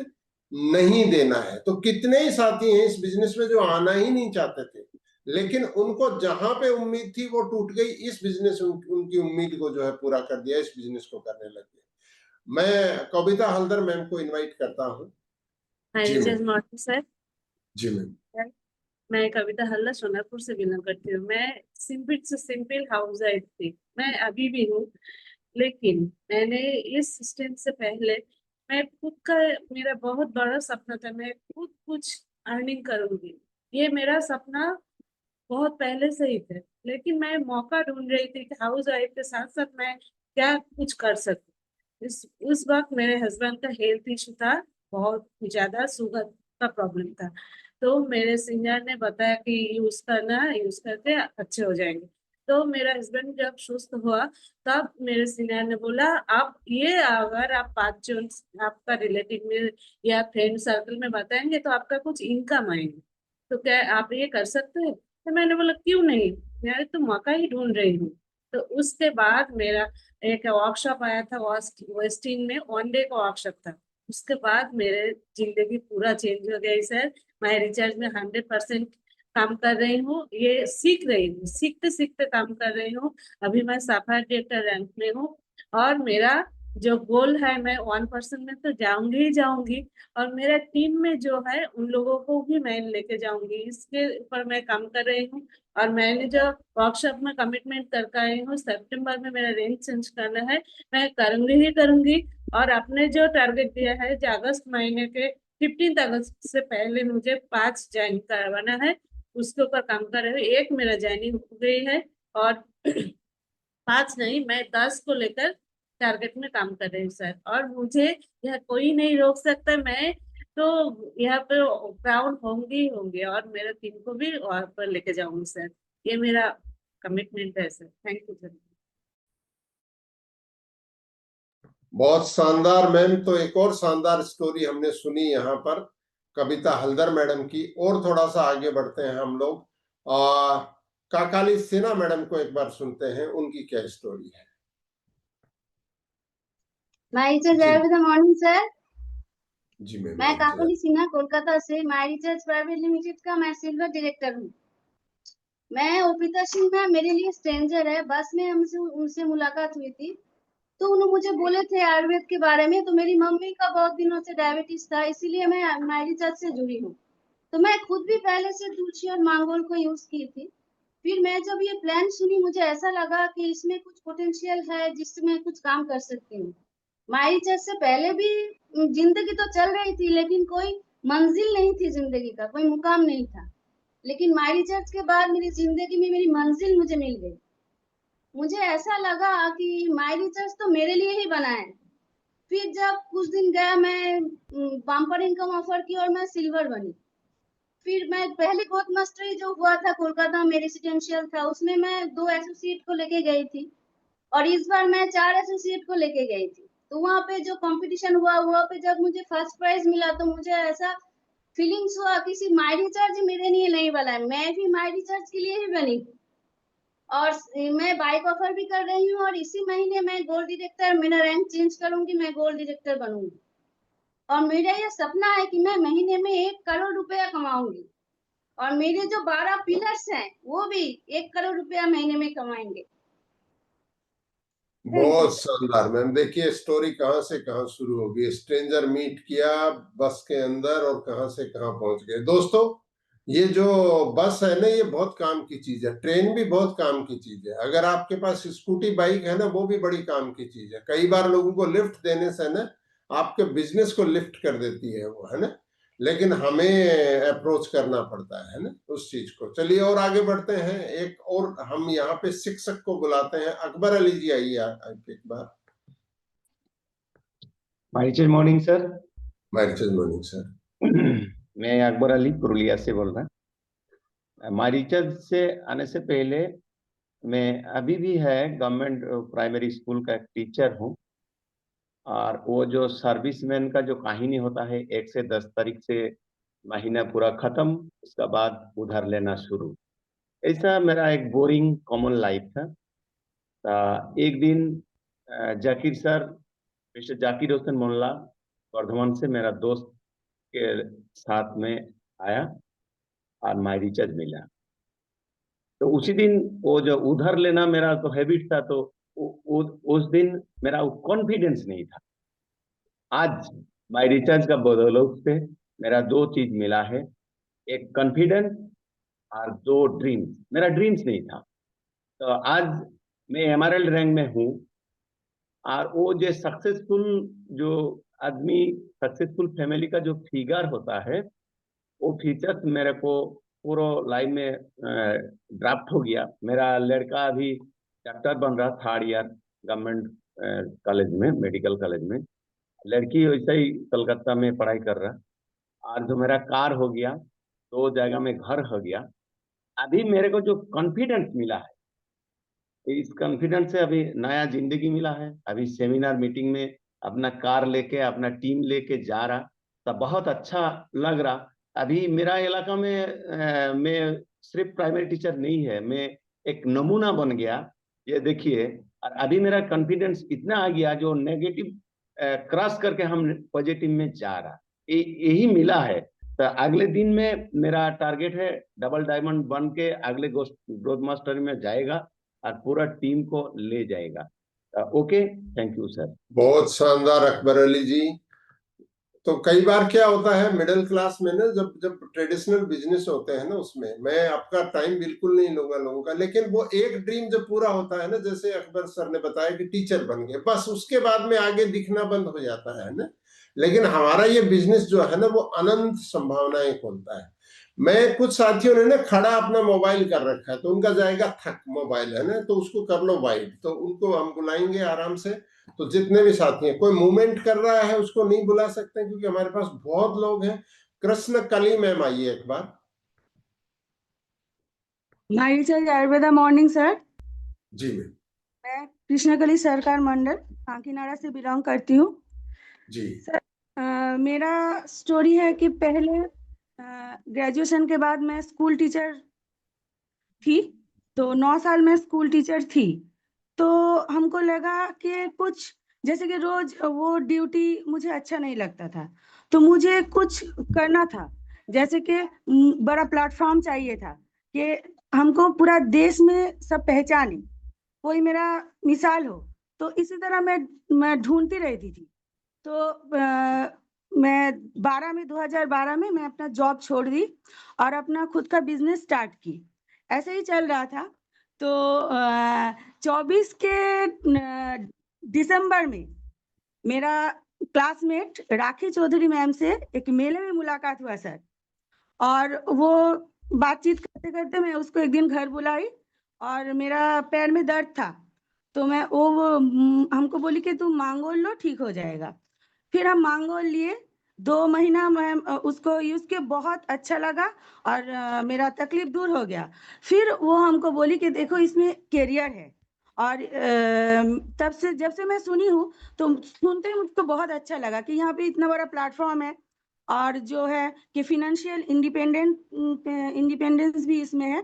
नहीं देना है। तो कितने ही साथी हैं इस बिजनेस में जो आना ही नहीं चाहते थे, लेकिन उनको जहां पे उम्मीद थी वो टूट गई। इस बिजनेस उनकी उम्मीद को जो है पूरा कर दिया, इस बिजनेस को करने लगे। मैं कविता हल्दर मैम को इनवाइट करता हूँ। जी मैम। सर, जी मैम। मैं कविता हल्दर सोनापुर से बिलोंग करती हूँ। मैं सिंपल से सिंपल हाउस वाइफ थी, मैं अभी भी हूँ। लेकिन मैंने इस सिस्टम से पहले मैं खुद का, मेरा बहुत बड़ा सपना था, मैं खुद कुछ अर्निंग करूंगी। ये मेरा सपना बहुत पहले से ही थे, लेकिन मैं मौका ढूंढ रही थी कि हाउस वाइफ के साथ साथ मैं क्या कुछ कर सकूं। उस वक्त मेरे हस्बैंड का हेल्थ इशू था, बहुत ज्यादा शुगर का प्रॉब्लम था। तो मेरे सीनियर ने बताया कि यूज करना, यूज करके अच्छे हो जाएंगे। तो मेरा हस्बैंड जब सुस्त हुआ, तब मेरे सीनियर ने बोला, आप ये अगर आप 5 जन आपका रिलेटिव में या फ्रेंड सर्कल में बताएंगे तो आपका कुछ इनकम आएंगे, तो क्या आप ये कर सकते हैं? तो मैंने बोला क्यों नहीं, मैं तो मौका ही ढूंढ रही हूँ। तो उसके बाद मेरा एक वर्कशॉप आया था वेस्टिन में, 1 डे का वर्कशॉप था। उसके बाद मेरे जिंदगी पूरा चेंज हो गई सर। मैं रिचार्ज में 100% काम कर रही हूँ, ये सीख रही हूँ, सीखते सीखते काम कर रही हूँ। अभी मैं सफायर डायरेक्टर रैंक में हूँ, और मेरा जो गोल है, मैं 1% में तो जाऊंगी ही जाऊंगी, और मेरा टीम में जो है उन लोगों को भी मैं लेके जाऊंगी। इसके ऊपर मैं काम कर रही हूँ। और मैंने जो वर्कशॉप में कमिटमेंट करके आई हूँ, सितंबर में मेरा रेंज चेंज करना है, मैं करूंगी ही करूंगी। और आपने जो टारगेट दिया है जो अगस्त महीने के 15 अगस्त से पहले मुझे 5 ज्वाइन करवाना है, उसके ऊपर काम कर रहे हो। एक मेरा ज्वाइनिंग हो गई है, और 5 नहीं, मैं 10 को लेकर टारगेट में काम कर रही हूँ सर। और मुझे यह कोई नहीं रोक सकता, मैं तो यहाँ पे प्राउड होंगी होंगी, और मेरे टीम को भी वहां पर लेके जाऊंगी सर। ये मेरा कमिटमेंट है सर। Thank you sir. बहुत शानदार मैम। तो एक और शानदार स्टोरी हमने सुनी यहाँ पर कविता हल्दर मैडम की। और थोड़ा सा आगे बढ़ते हैं हम लोग, काकाली सिन्हा मैडम को एक बार सुनते हैं, उनकी क्या स्टोरी है। माई रिचार्ज गुड मॉर्निंग सर। जी मैम। मैं काकोली सिन्हा कोलकाता से माई रिचार्ज प्राइवेट लिमिटेड का मैं सिल्वर डायरेक्टर हूँ। मैं अर्पिता सिन्हा मेरे लिए स्ट्रेंजर है। बस में हमसे उनसे मुलाकात हुई थी, तो उन्होंने मुझे बोले थे आयुर्वेद के बारे में। तो मेरी मम्मी का बहुत दिनों से डायबिटीज था, इसीलिए मैं माई रिचार्ज से जुड़ी हूँ। तो मैं खुद भी पहले से तुलसी और मांगोल को यूज की थी। फिर मैं जब ये प्लान सुनी, मुझे ऐसा लगा कि इसमें कुछ पोटेंशियल है जिसमें कुछ काम कर सकती हूँ। माई रिचार्ज से पहले भी जिंदगी तो चल रही थी, लेकिन कोई मंजिल नहीं थी जिंदगी का, कोई मुकाम नहीं था। लेकिन माई रिचार्ज के बाद मेरी जिंदगी में मेरी मंजिल मुझे मिल गई। मुझे ऐसा लगा कि माई रिचार्ज तो मेरे लिए ही बना है। फिर जब कुछ दिन गया, मैं बम्पर इनकम ऑफर की और मैं सिल्वर बनी। फिर मैं पहले बहुत मास्टरी जो हुआ था कोलकाता में, रेसिडेंशियल था, उसमें मैं 2 एसोसिएट को लेके गई थी, और इस बार मैं 4 एसोसिएट को लेके गई थी। तो वहाँ पे जो कंपटीशन हुआ, वहाँ पे जब मुझे फर्स्ट प्राइज मिला, तो मुझे ऐसा फीलिंग्स हुआ कि सिर्फ माई रिचार्ज मेरे लिए नहीं बना है, मैं भी माई रिचार्ज के लिए ही बनी हूँ। और मैं बाइक ऑफर भी कर रही हूँ, और इसी महीने मैं गोल्ड डायरेक्टर, मेरा रैंक चेंज करूंगी, मैं गोल्ड डायरेक्टर बनूंगी। और मेरा ये सपना है कि मैं महीने में 1 करोड़ रुपया कमाऊंगी, और मेरे जो 12 पिलर्स हैं वो भी 1 करोड़ रुपया महीने में कमाएंगे। बहुत शानदार मैम। देखिए स्टोरी कहाँ से कहाँ शुरू हो गई, स्ट्रेंजर मीट किया बस के अंदर और कहाँ से कहाँ पहुंच गए। दोस्तों, ये जो बस है ना, ये बहुत काम की चीज है। ट्रेन भी बहुत काम की चीज है। अगर आपके पास स्कूटी बाइक है ना, वो भी बड़ी काम की चीज है। कई बार लोगों को लिफ्ट देने से ना आपके बिजनेस को लिफ्ट कर देती है वो, है ना। लेकिन हमें अप्रोच करना पड़ता है ना उस चीज को। चलिए और आगे बढ़ते हैं। एक और हम यहाँ पे शिक्षक को बुलाते हैं। अकबर अली जी आइए एक बार। Michael morning sir. Michael morning sir. मैं अकबर अली पुरुलिया से बोल रहा हूँ। मारीचल से आने से पहले मैं अभी भी है गवर्नमेंट प्राइमरी स्कूल का एक टीचर हूँ। और वो जो सर्विसमैन का जो कहानी होता है 1 से 10 तारीख से महीना पूरा खत्म, उसका बाद उधार लेना शुरू, ऐसा मेरा एक बोरिंग कॉमन लाइफ था। एक दिन जाकिर सर, मिस्टर जाकिर हुसैन मोल्ला वर्धमान से मेरा दोस्त के साथ में आया और माई रिचार्ज मिला। तो उसी दिन वो जो उधार लेना मेरा तो हैबिट था, तो उस दिन मेरा कॉन्फिडेंस नहीं था। आज माई रिचार्ज का बदौलत से मेरा 2 चीज मिला है, एक कॉन्फिडेंस और 2 ड्रीम्स। मेरा ड्रीम्स नहीं था। तो आज मैं एमआरएल रैंक में हूँ। और वो जो सक्सेसफुल जो आदमी, सक्सेसफुल फैमिली का जो फिगर होता है, वो फीचर्स मेरे को पूरा लाइफ में ड्राफ्ट हो गया। मेरा लड़का अभी डॉक्टर बन रहा, 3rd ईयर गवर्नमेंट कॉलेज में, मेडिकल कॉलेज में। लड़की वैसे ही कलकत्ता में पढ़ाई कर रहा। और जो मेरा कार हो गया, 2 जगह में घर हो गया। अभी मेरे को जो कॉन्फिडेंस मिला है, इस कॉन्फिडेंस से अभी नया जिंदगी मिला है। अभी सेमिनार मीटिंग में अपना कार लेके, अपना टीम लेके जा रहा, तो बहुत अच्छा लग रहा। अभी मेरा इलाका में मैं सिर्फ प्राइमरी टीचर नहीं है, मैं एक नमूना बन गया, ये देखिए। और अभी मेरा कॉन्फिडेंस इतना आ गया, जो नेगेटिव क्रॉस करके हम पॉजिटिव में जा रहा, यही मिला है। तो अगले दिन में मेरा टारगेट है डबल डायमंड बन के अगले ग्रोथ मास्टर में जाएगा और पूरा टीम को ले जाएगा। Okay, thank you sir. बहुत शानदार अकबर अली जी। तो कई बार क्या होता है मिडिल क्लास में ना, जब ट्रेडिशनल बिजनेस होते हैं ना, उसमें मैं आपका टाइम बिल्कुल नहीं लूंगा, लेकिन वो एक ड्रीम जब पूरा होता है ना, जैसे अकबर सर ने बताया कि टीचर बन गए, बस उसके बाद में आगे दिखना बंद हो जाता है ना। लेकिन हमारा ये बिजनेस जो है ना, वो अनंत संभावनाएं खोलता है। मैं कुछ साथियों ने ना खड़ा अपना मोबाइल कर रखा है, तो उनका जाएगा थक मोबाइल है ना, तो उसको कर लो वाइड, तो उनको हम बुलाएंगे आराम से। तो जितने भी साथी हैं, कोई मूवमेंट कर रहा है उसको नहीं बुला सकते, क्योंकि हमारे पास बहुत लोग हैं। कृष्ण कली मैम आइए एक बार। माइचल आयुर्वेदा मॉर्निंग सर। जी मैम। मैं कृष्णकली सरकार मंडल कांकीनाड़ा से बिलोंग करती हूँ जी सर। मेरा स्टोरी है कि पहले ग्रेजुएशन के बाद मैं स्कूल टीचर थी, तो 9 साल में स्कूल टीचर थी। तो हमको लगा कि कुछ जैसे कि रोज वो ड्यूटी मुझे अच्छा नहीं लगता था, तो मुझे कुछ करना था, जैसे कि बड़ा प्लेटफॉर्म चाहिए था कि हमको पूरा देश में सब पहचाने, कोई मेरा मिसाल हो। तो इसी तरह मैं ढूंढती रहती थी। तो मैं 2012 में मैं अपना जॉब छोड़ दी और अपना खुद का बिजनेस स्टार्ट की। ऐसे ही चल रहा था। तो 24 के दिसंबर में मेरा क्लासमेट राखी चौधरी मैम से एक मेले में मुलाकात हुआ सर। और वो बातचीत करते करते मैं उसको एक दिन घर बुलाई और मेरा पैर में दर्द था, तो मैं वो हमको बोली कि तुम मांगोल लो, ठीक हो जाएगा। फिर हम मांगोल लिए, 2 महीना मैं उसको यूज किया, बहुत अच्छा लगा और मेरा तकलीफ दूर हो गया। फिर वो हमको बोली कि देखो इसमें कैरियर है। और तब से जब से मैं सुनी हूँ, तो सुनते ही मुझको बहुत अच्छा लगा कि यहाँ पे इतना बड़ा प्लेटफॉर्म है और जो है कि फिनेंशियल इंडिपेंडेंस भी इसमें है।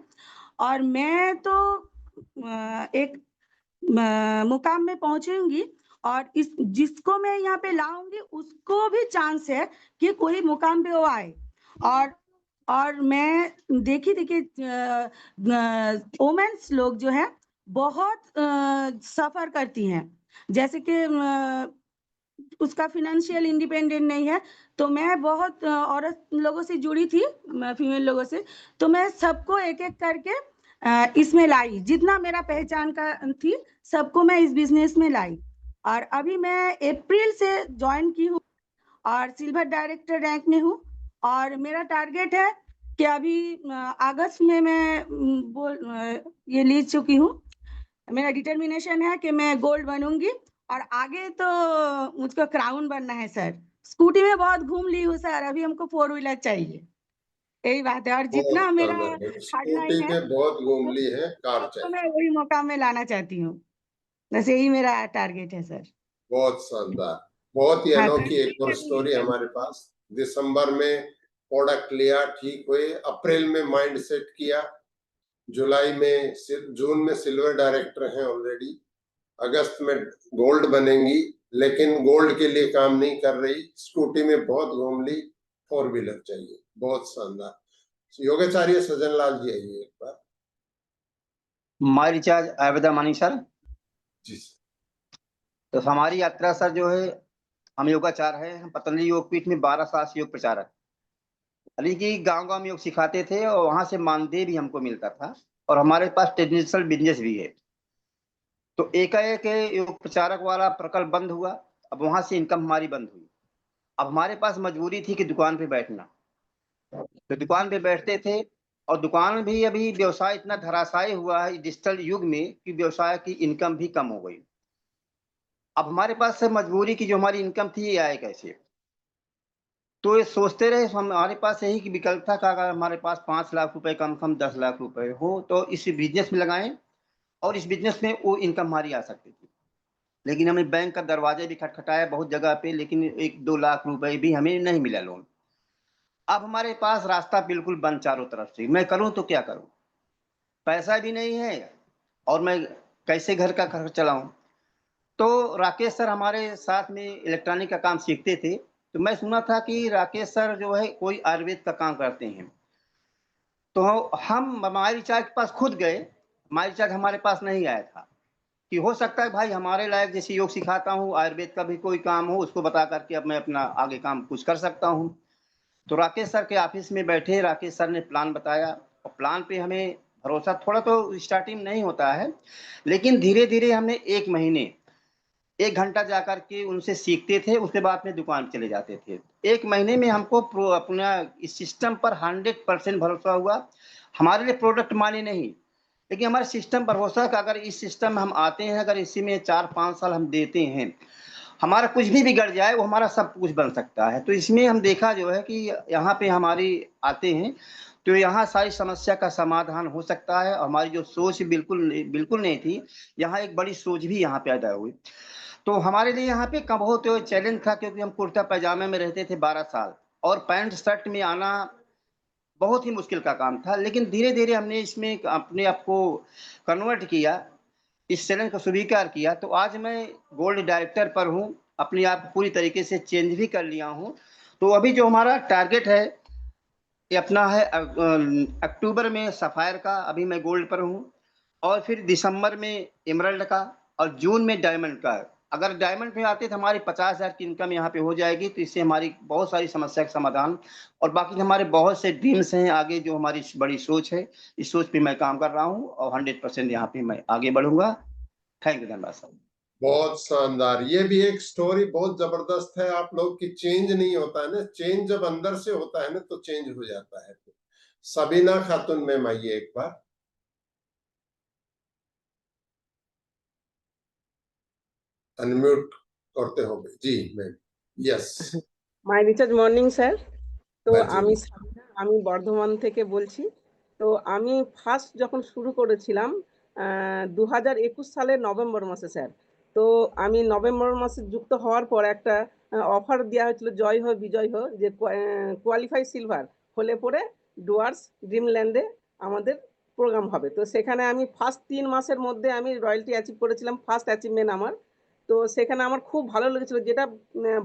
और मैं तो एक मुकाम में पहुंचूंगी और इस जिसको मैं यहाँ पे लाऊंगी उसको भी चांस है कि कोई मुकाम पे वो आए। और मैं देखी वोमेन्स लोग जो है बहुत सफर करती हैं, जैसे कि उसका फिनेंशियल इंडिपेंडेंट नहीं है। तो मैं बहुत औरत लोगों से जुड़ी थी, फीमेल लोगों से, तो मैं सबको एक एक करके इसमें लाई, जितना मेरा पहचान का थी सबको मैं इस बिजनेस में लाई। और अभी मैं अप्रैल से ज्वाइन की हूँ और सिल्वर डायरेक्टर रैंक में हूँ और मेरा टारगेट है कि अभी अगस्त में मैं ये ले चुकी हूँ। मेरा डिटर्मिनेशन है कि मैं गोल्ड बनूंगी और आगे तो मुझको क्राउन बनना है सर। स्कूटी में बहुत घूम ली हूँ सर, अभी हमको 4 व्हीलर चाहिए, यही बात है। और जितना बहुत मेरा शानदार है। हार्ड स्कूटी लाइन है पे बहुत घूम तो ली है, कार तो चाहिए। मैं वही मौका में लाना चाहती हूँ, बस यही मेरा टारगेट है सर। बहुत शानदार, बहुत ही हाँ, अनोखी एक और कंटिन्यू स्टोरी करिए हमारे पास। दिसंबर में प्रोडक्ट लिया, ठीक हुए, अप्रैल में माइंड सेट किया, जुलाई में जून में सिल्वर डायरेक्टर हैं ऑलरेडी, अगस्त में गोल्ड बनेंगी, लेकिन गोल्ड के लिए काम नहीं कर रही, स्कूटी में बहुत घूम ली, 4 व्हीलर चाहिए। बहुत शानदार। योगाचार्य सज्जन लाल जी आइए एक बार। माई रिचार्ज आयुर्वेदा मॉर्निंग सर। जी तो हमारी यात्रा सर जो है, हम योगाचार है, हम पतंजलि योगपीठ में 12 साल से योग प्रचारक, यानी कि गांव गांव में योग सिखाते थे और वहां से मानदेय भी हमको मिलता था और हमारे पास ट्रेडिशनल बिजनेस भी है। तो एकाएक योग प्रचारक वाला प्रकल्प बंद हुआ, अब वहां से इनकम हमारी बंद हुई। अब हमारे पास मजबूरी थी कि दुकान पे बैठना, तो दुकान पे बैठते थे और दुकान भी अभी व्यवसाय इतना धराशायी हुआ है डिजिटल युग में कि व्यवसाय की इनकम भी कम हो गई। अब हमारे पास से मजबूरी की जो हमारी इनकम थी ये आए कैसे। तो ये सोचते रहे, हमारे पास यही कि विकल्प था कि अगर हमारे पास 5 लाख रुपए कम से कम 10 लाख रुपए हो तो इस बिजनेस में लगाएं और इस बिजनेस में वो इनकम हमारी आ सकती थी। लेकिन हमने बैंक का दरवाजे भी खटखटाया बहुत जगह पे, लेकिन 1-2 लाख रुपए भी हमें नहीं मिला लोन। अब हमारे पास रास्ता बिल्कुल बंद चारों तरफ से, मैं करूं तो क्या करूं, पैसा भी नहीं है और मैं कैसे घर का खर्च चलाऊं। तो राकेश सर हमारे साथ में इलेक्ट्रॉनिक का काम सीखते थे, तो मैं सुना था कि राकेश सर जो है कोई आयुर्वेद का काम करते हैं। तो हम हमारे रिचार्ज के पास खुद गए, हमारे रिचार्ज हमारे पास नहीं आया था कि हो सकता है भाई हमारे लायक जैसे योग सिखाता हूँ आयुर्वेद का भी कोई काम हो, उसको बता करके अब मैं अपना आगे काम कुछ कर सकता हूँ। तो राकेश सर के ऑफिस में बैठे, राकेश सर ने प्लान बताया और प्लान पे हमें भरोसा थोड़ा तो स्टार्टिंग नहीं होता है, लेकिन धीरे धीरे हमने 1 महीने 1 घंटा जाकर के उनसे सीखते थे, उसके बाद में दुकान चले जाते थे। 1 महीने में हमको अपना इस सिस्टम पर 100% भरोसा हुआ। हमारे लिए प्रोडक्ट माने नहीं, लेकिन हमारे सिस्टम पर भरोसा कि अगर इस सिस्टम में हम आते हैं, अगर इसी में 4-5 साल हम देते हैं, हमारा कुछ भी बिगड़ जाए वो हमारा सब कुछ बन सकता है। तो इसमें हम देखा जो है कि यहाँ पे हमारी आते हैं तो यहाँ सारी समस्या का समाधान हो सकता है। हमारी जो सोच बिल्कुल नहीं थी, यहाँ एक बड़ी सोच भी यहाँ पैदा हुई। तो हमारे लिए यहाँ पे का बहुत चैलेंज था, क्योंकि हम कुर्ता पैजामे में रहते थे 12 साल और पैंट शर्ट में आना बहुत ही मुश्किल का काम था। लेकिन धीरे धीरे हमने इसमें अपने आप को कन्वर्ट किया, इस चैलेंज को स्वीकार किया। तो आज मैं गोल्ड डायरेक्टर पर हूँ, अपने आप को पूरी तरीके से चेंज भी कर लिया हूँ। तो अभी जो हमारा टारगेट है ये अपना है अक्टूबर में सफायर का, अभी मैं गोल्ड पर हूँ, और फिर दिसंबर में एमरल्ड का और जून में डायमंड का। अगर डायमंड पे आते तो हमारी 50,000 की इनकम यहाँ पे हो जाएगी, तो इससे हमारी बहुत सारी समस्या का समाधान। और बाकी हमारे बहुत से ड्रीम्स हैं आगे, जो हमारी बड़ी सोच है, इस सोच पे मैं काम कर रहा हूँ और 100% यहाँ पे मैं आगे बढ़ूंगा। थैंक यू, धन्यवाद सर। बहुत शानदार। ये भी एक स्टोरी बहुत जबरदस्त है आप लोग की। चेंज नहीं होता है ना, चेंज जब अंदर से होता है ना तो चेंज हो जाता है। सबीना खातून मैम आइए एक बार। अनम्यूट करते हो जी मैम। यस মাই রিচার্জ মর্নিং স্যার। তো বাজি। আমি সাবিনা, আমি বর্ধমান থেকে বলছি। তো আমি ফার্স্ট যখন শুরু করেছিলাম 2021 সালের নভেম্বর মাসে স্যার। তো আমি নভেম্বর মাসে যুক্ত হওয়ার পর একটা অফার দেওয়া হয়েছিল, জয় হো বিজয় হো, যে কোয়ালিফাই সিলভার হলে পরে ডুয়ার্স ড্রিমল্যান্ডে আমাদের প্রোগ্রাম হবে। তো সেখানে আমি ফার্স্ট 3 মাসের মধ্যে আমি রয়্যালটি অ্যাচিভ করেছিলাম, ফার্স্ট অ্যাচিভমেন্ট আমার। তো সেখানে আমার খুব ভালো লেগেছিল। যেটা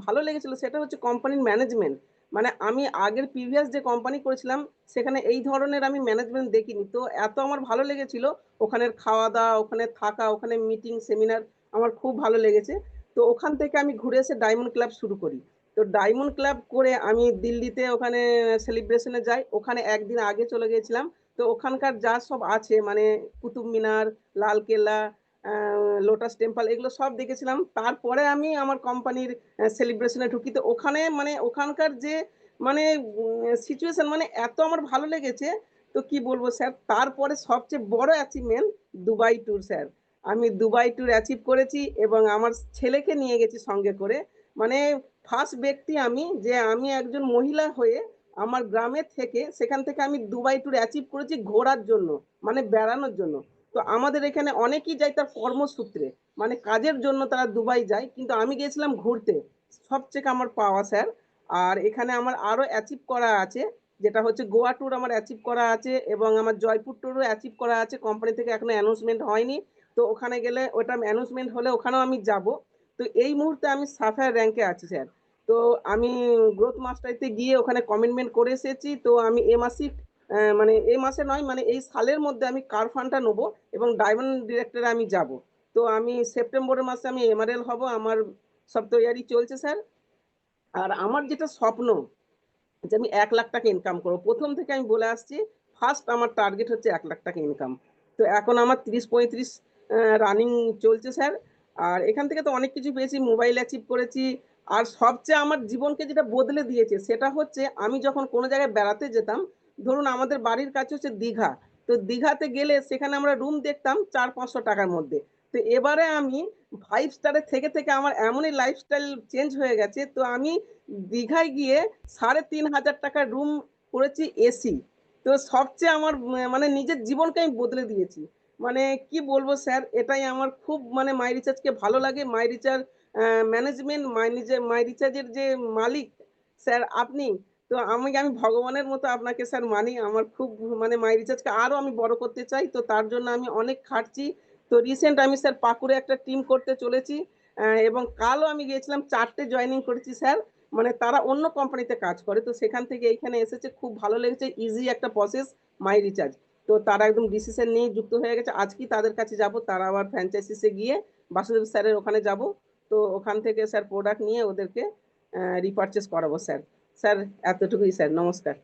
ভালো লেগেছিল সেটা হচ্ছে কোম্পানির ম্যানেজমেন্ট। মানে আমি আগের প্রিভিয়াস যে কোম্পানি করেছিলাম সেখানে এই ধরনের আমি ম্যানেজমেন্ট দেখিনি। তো এত আমার ভালো লেগেছিল, ওখানের খাওয়া দাওয়া, ওখানে থাকা, ওখানে মিটিং সেমিনার আমার খুব ভালো লেগেছে। তো ওখান থেকে আমি ঘুরে এসে ডায়মন্ড ক্লাব শুরু করি। তো ডায়মন্ড ক্লাব করে আমি দিল্লিতে ওখানে সেলিব্রেশনে যাই। ওখানে একদিন আগে চলে গিয়েছিলাম। তো ওখানকার যা সব আছে মানে কুতুব মিনার, লালকেল্লা, লোটাস টেম্পল, এগুলো সব দেখেছিলাম। তারপরে আমি আমার কোম্পানির সেলিব্রেশনে ঢুকি। তো ওখানে মানে ওখানকার যে মানে সিচুয়েশন মানে এত আমার ভালো লেগেছে, তো কি বলবো স্যার। তারপরে সবচেয়ে বড় অ্যাচিভমেন্ট দুবাই ট্যুর স্যার। আমি দুবাই ট্যুর অ্যাচিভ করেছি এবং আমার ছেলেকে নিয়ে গেছি সঙ্গে করে। মানে ফার্স্ট ব্যক্তি আমি, যে আমি একজন মহিলা হয়ে আমার গ্রামের থেকে সেখান থেকে আমি দুবাই ট্যুর অ্যাচিভ করেছি ঘোরার জন্য, মানে বেড়ানোর জন্য। তো আমাদের এখানে অনেকেই যায় তার কর্মসূত্রে, মানে কাজের জন্য তারা দুবাই যায়, কিন্তু আমি গিয়েছিলাম ঘুরতে। সবচেয়ে আমার পাওয়া স্যার। আর এখানে আমার আরো অ্যাচিভ করা আছে, যেটা হচ্ছে গোয়া ট্যুর আমার অ্যাচিভ করা আছে এবং আমার জয়পুর ট্যুরও অ্যাচিভ করা আছে। কোম্পানি থেকে এখনো অ্যানাউন্সমেন্ট হয়নি, তো ওখানে গেলে ওটা অ্যানাউন্সমেন্ট হলে ওখানেও আমি যাব। তো এই মুহূর্তে আমি সাফায়ার র্যাঙ্কে আছি স্যার। তো আমি গ্রোথ মাস্টারিতে গিয়ে ওখানে কমিটমেন্ট করে এসেছি। তো আমি এ মাসে মানে এই মাসে নয়, মানে এই সালের মধ্যে আমি কার ফান্ডটা নেবো এবং ডায়মন্ড ডিরেক্টরে আমি যাব। তো আমি সেপ্টেম্বরের মাসে আমি এমআরএল হব। আমার সব তৈয়ারি চলছে স্যার। আর আমার যেটা স্বপ্ন, যে আমি 1 লাখ টাকা ইনকাম করবো, প্রথম থেকে আমি বলে আসছি। ফার্স্ট আমার টার্গেট হচ্ছে 1 লাখ টাকা ইনকাম। তো এখন আমার 30-35 রানিং চলছে স্যার। আর এখান থেকে তো অনেক কিছু পেয়েছি, মোবাইল অ্যাচিভ করেছি। আর সবচেয়ে আমার জীবনকে যেটা বদলে দিয়েছে সেটা হচ্ছে, আমি যখন কোনো জায়গায় বেড়াতে যেতাম, ধরুন আমাদের বাড়ির কাছে হচ্ছে দীঘা, তো দীঘাতে গেলে সেখানে আমরা রুম দেখতাম 400-500 টাকার মধ্যে। তো এবারে আমি 5 স্টারে থেকে থেকে আমার এমনই লাইফস্টাইল চেঞ্জ হয়ে গেছে, তো আমি দীঘায় গিয়ে 3,500 টাকার রুম করেছি এসি। তো সবচেয়ে আমার মানে নিজের জীবনকে আমি বদলে দিয়েছি। মানে কি বলবো স্যার, এটাই আমার খুব মানে মাই রিচার্জকে ভালো লাগে। মাই রিচার্জ ম্যানেজমেন্ট, মাই রিচার্জের যে মালিক স্যার আপনি। তো আমি আমি ভগবানের মতো আপনাকে স্যার মানি। আমার খুব মানে মাই রিচার্জকে আরো আমি বড় করতে চাই, তো তার জন্য আমি অনেক খাটছি। তো রিসেন্ট আমি স্যার পাকুড়ে একটা টিম করতে চলেছি, এবং কালও আমি গিয়েছিলাম, 4টে জয়েনিং করেছি স্যার। মানে তারা অন্য কোম্পানিতে কাজ করে, তো সেখান থেকে এইখানে এসেছে, খুব ভালো লেগেছে। ইজি একটা প্রসেস মাই রিচার্জ। তো তারা একদম ডিসিশন নিয়ে যুক্ত হয়ে গেছে। আজকেই তাদের কাছে যাব, তারা আবার ফ্র্যাঞ্চাইজিসে গিয়ে বাসুদেব স্যারের ওখানে যাব। তো ওখান থেকে স্যার প্রোডাক্ট নিয়ে ওদেরকে রিপারচেস করাবো স্যার। স্যার এতটুকুই স্যার, নমস্কার।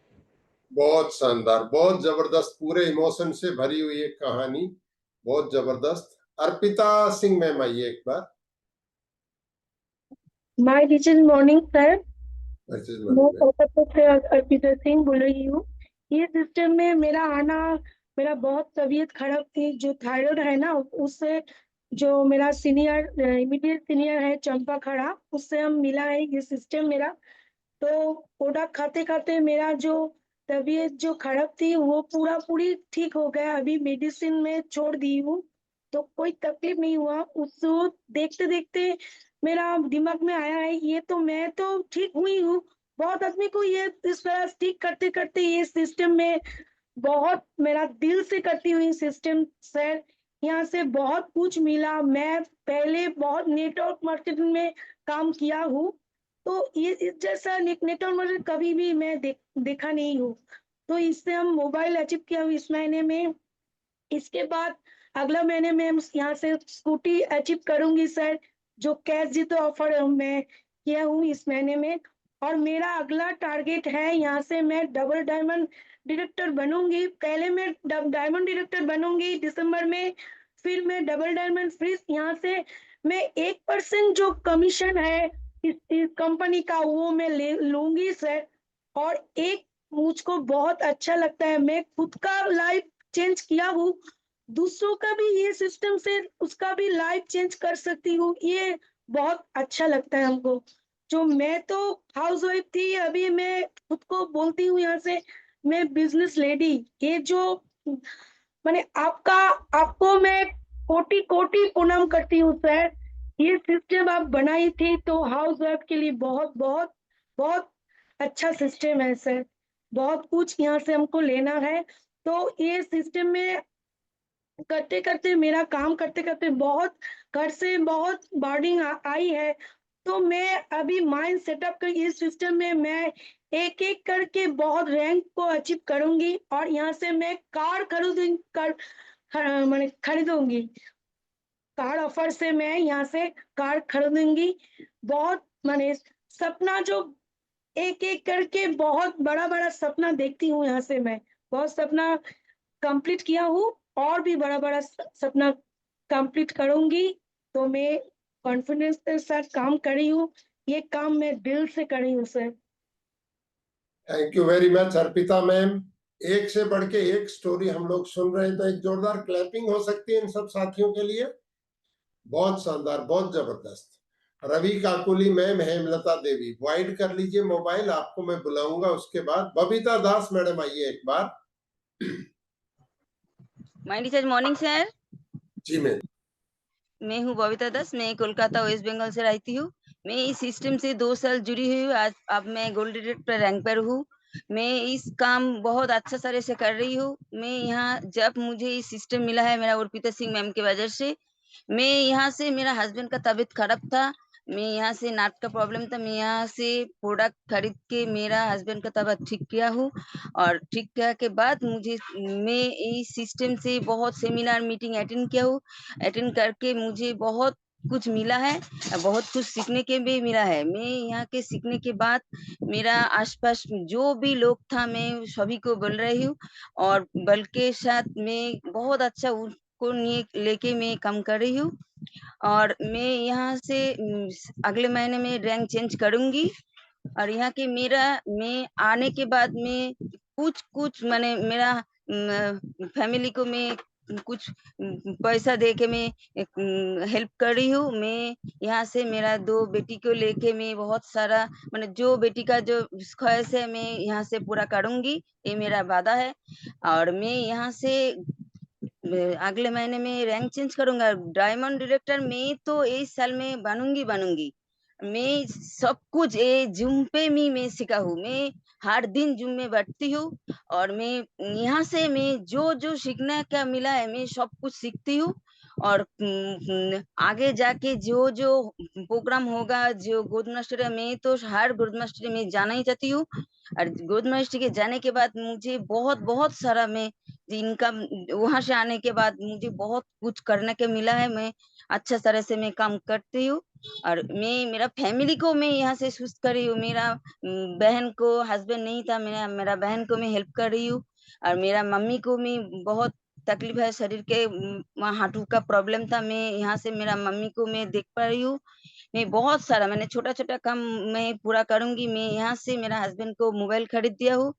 बहुत शानदार, बहुत जबरदस्त, पूरे इमोशन से भरी हुई एक कहानी, बहुत जबरदस्त। अर्पिता सिंह मैम आइए एक बार। My teacher morning sir, message मैं कोलकाता से अर्पिता सिंह बोल रही हूँ। ये सिस्टम में मेरा आना, मेरा बहुत तबीयत खराब थी, जो थायराइड है ना, उससे जो मेरा सीनियर इमीडिएट सीनियर है चंपा खड़ा, उससे हम मिला है ये सिस्टम मेरा। तो प्रोडक्ट खाते खाते मेरा जो तबीयत जो खराब थी वो पूरी ठीक हो गया। अभी मेडिसिन में छोड़ दी हूँ, तो कोई तकलीफ नहीं हुआ। उसको देखते देखते मेरा दिमाग में आया है, ये तो मैं तो ठीक हुई हूँ, बहुत आदमी को ये इस तरह ठीक करते करते ये सिस्टम में बहुत मेरा दिल से करती हुई सिस्टम सर, यहाँ से बहुत कुछ मिला। मैं पहले बहुत नेटवर्क मार्केटिंग में काम किया हूँ, तो ये इस जैसा नेटवर्क मार्केटिंग कभी भी मैं देखा नहीं हूँ। तो इससे हम मोबाइल अचीव किया हूँ इस महीने में। इसके बाद अगला महीने में हम यहाँ से स्कूटी अचीव करूंगी सर, जो कैश जीतो ऑफर मैं किया हूँ इस महीने में। और मेरा अगला टारगेट है, यहाँ से मैं डबल डायमंड डायरेक्टर बनूंगी। पहले मैं डायमंड डायरेक्टर बनूंगी दिसंबर में, फिर मैं डबल डायमंड, फिर यहाँ से मैं 1% जो कमीशन है इस कंपनी का वो मैं लूंगी सर। और एक मुझको बहुत अच्छा लगता है, मैं खुद का लाइफ चेंज किया हूँ, दूसरों का भी ये सिस्टम से उसका भी लाइफ चेंज कर सकती हूँ, ये बहुत अच्छा लगता है हमको। जो मैं तो हाउस वाइफ थी, अभी मैं खुद को बोलती हूँ यहाँ से मैं बिजनेस लेडी। ये जो मैंने आपको मैं कोटि कोटि प्रणाम करती हूँ सर। ये सिस्टम आप बनाई थी तो हाउस वाइफ के लिए बहुत बहुत बहुत अच्छा सिस्टम है सर। बहुत कुछ यहाँ से हमको लेना है, तो ये सिस्टम में करते करते मेरा काम करते करते बहुत घर से बहुत बर्डन आई है। तो मैं अभी माइंड सेटअप कर इस सिस्टम में मैं एक एक करके बहुत रैंक को अचीव करूंगी, और यहाँ से मैं कार मैंने खरीदूंगी। कार ऑफर से मैं यहाँ से कार खरीदूंगी। बहुत मैंने सपना जो एक एक करके बहुत बड़ा बड़ा सपना देखती हूँ, यहाँ से मैं बहुत सपना कंप्लीट किया हूँ, और भी बड़ा बड़ा सपना कंप्लीट करूंगी। तो मैं कॉन्फिडेंस के साथ काम कर रही हूँ, ये काम मैं दिल से कर रही हूँ sir. Thank you very much Arpita ma'am. एक से बढ़ के एक स्टोरी हम लोग सुन रहे हैं, तो एक जोरदार क्लैपिंग हो सकती है इन सब साथियों के लिए। बहुत शानदार, बहुत जबरदस्त। रवि काकुली मैम, हेमलता देवी, वाइड कर लीजिए मोबाइल, आपको मैं बुलाऊंगा उसके बाद। बबीता दास मैडम आइए एक बार। Morning sir. जी मैम। मैं हूँ बबीता दास, मैं कोलकाता वेस्ट बंगाल से रहती हूँ। मैं इस सिस्टम से 2 साल जुड़ी हुई हूँ। आज अब मैं गोल्ड डायरेक्टर रैंक पर हूँ। मैं इस काम बहुत अच्छा तरह से कर रही हूँ। मैं यहाँ जब मुझे इस सिस्टम मिला है मेरा अर्पिता सिंह मैम की वजह से, मैं यहाँ से, मेरा हस्बैंड का तबीयत खराब था, मैं यहाँ से नाक का प्रॉब्लम था, मैं यहाँ से प्रोडक्ट खरीद के मेरा हस्बैंड का तबीयत ठीक किया हूँ। और ठीक किया के बाद मैं इस सिस्टम से बहुत सेमिनार मीटिंग अटेंड किया हूँ। अटेंड करके मुझे बहुत कुछ मिला है, बहुत कुछ सीखने के भी मिला है। मैं यहाँ के सीखने के बाद मेरा आसपास जो भी लोग था मैं सभी को बोल रही हूँ, और बल के साथ मैं बहुत अच्छा को लेके मैं काम कर रही हूँ। और मैं यहाँ से अगले महीने में रैंक चेंज करूंगी। और यहाँ के मैं आने के बाद में कुछ मैंने मेरा फैमिली को मैं कुछ पैसा दे के मैं हेल्प कर रही हूँ। मैं यहाँ से मेरा 2 बेटी को लेके मैं बहुत सारा, मैंने जो बेटी का जो ख्वाहिश है मैं यहाँ से पूरा करूंगी, ये मेरा वादा है। और मैं यहाँ से अगले महीने में रैंक चेंज करूंगा। डायमंड डायरेक्टर मैं तो इस साल में बनूंगी। मैं सब कुछ ये जूम पे मैं सीखा हूँ। मैं हर दिन जूम में बैठती हूँ, और मैं यहाँ से मैं जो सीखने का मिला है मैं सब कुछ सीखती हूँ। और आगे जाके जो प्रोग्राम होगा, जो गोल्ड मास्टर, मैं तो हर गोल्ड मास्टर में जाना ही चाहती हूँ। और गोल्ड मास्टर के जाने के बाद मुझे बहुत सारा मैं इनकम, वहां से आने के बाद मुझे बहुत कुछ करने के मिला है। मैं अच्छा तरह से मैं काम करती हूँ। और मैं मेरा फैमिली को मैं यहाँ से सुस्त कर रही हूँ। मेरा बहन को हस्बैंड नहीं था, मेरा बहन को मैं हेल्प कर रही हूँ। और मेरा मम्मी को मैं बहुत तकलीफ है, शरीर के हाथों का प्रॉब्लम था, मैं यहाँ से मेरा मम्मी को मैं देख पा रही हूँ। मैं बहुत सारा मैंने छोटा काम मैं पूरा करूंगी। मैं यहाँ से मेरा हस्बैंड को मोबाइल खरीद दिया हूँ।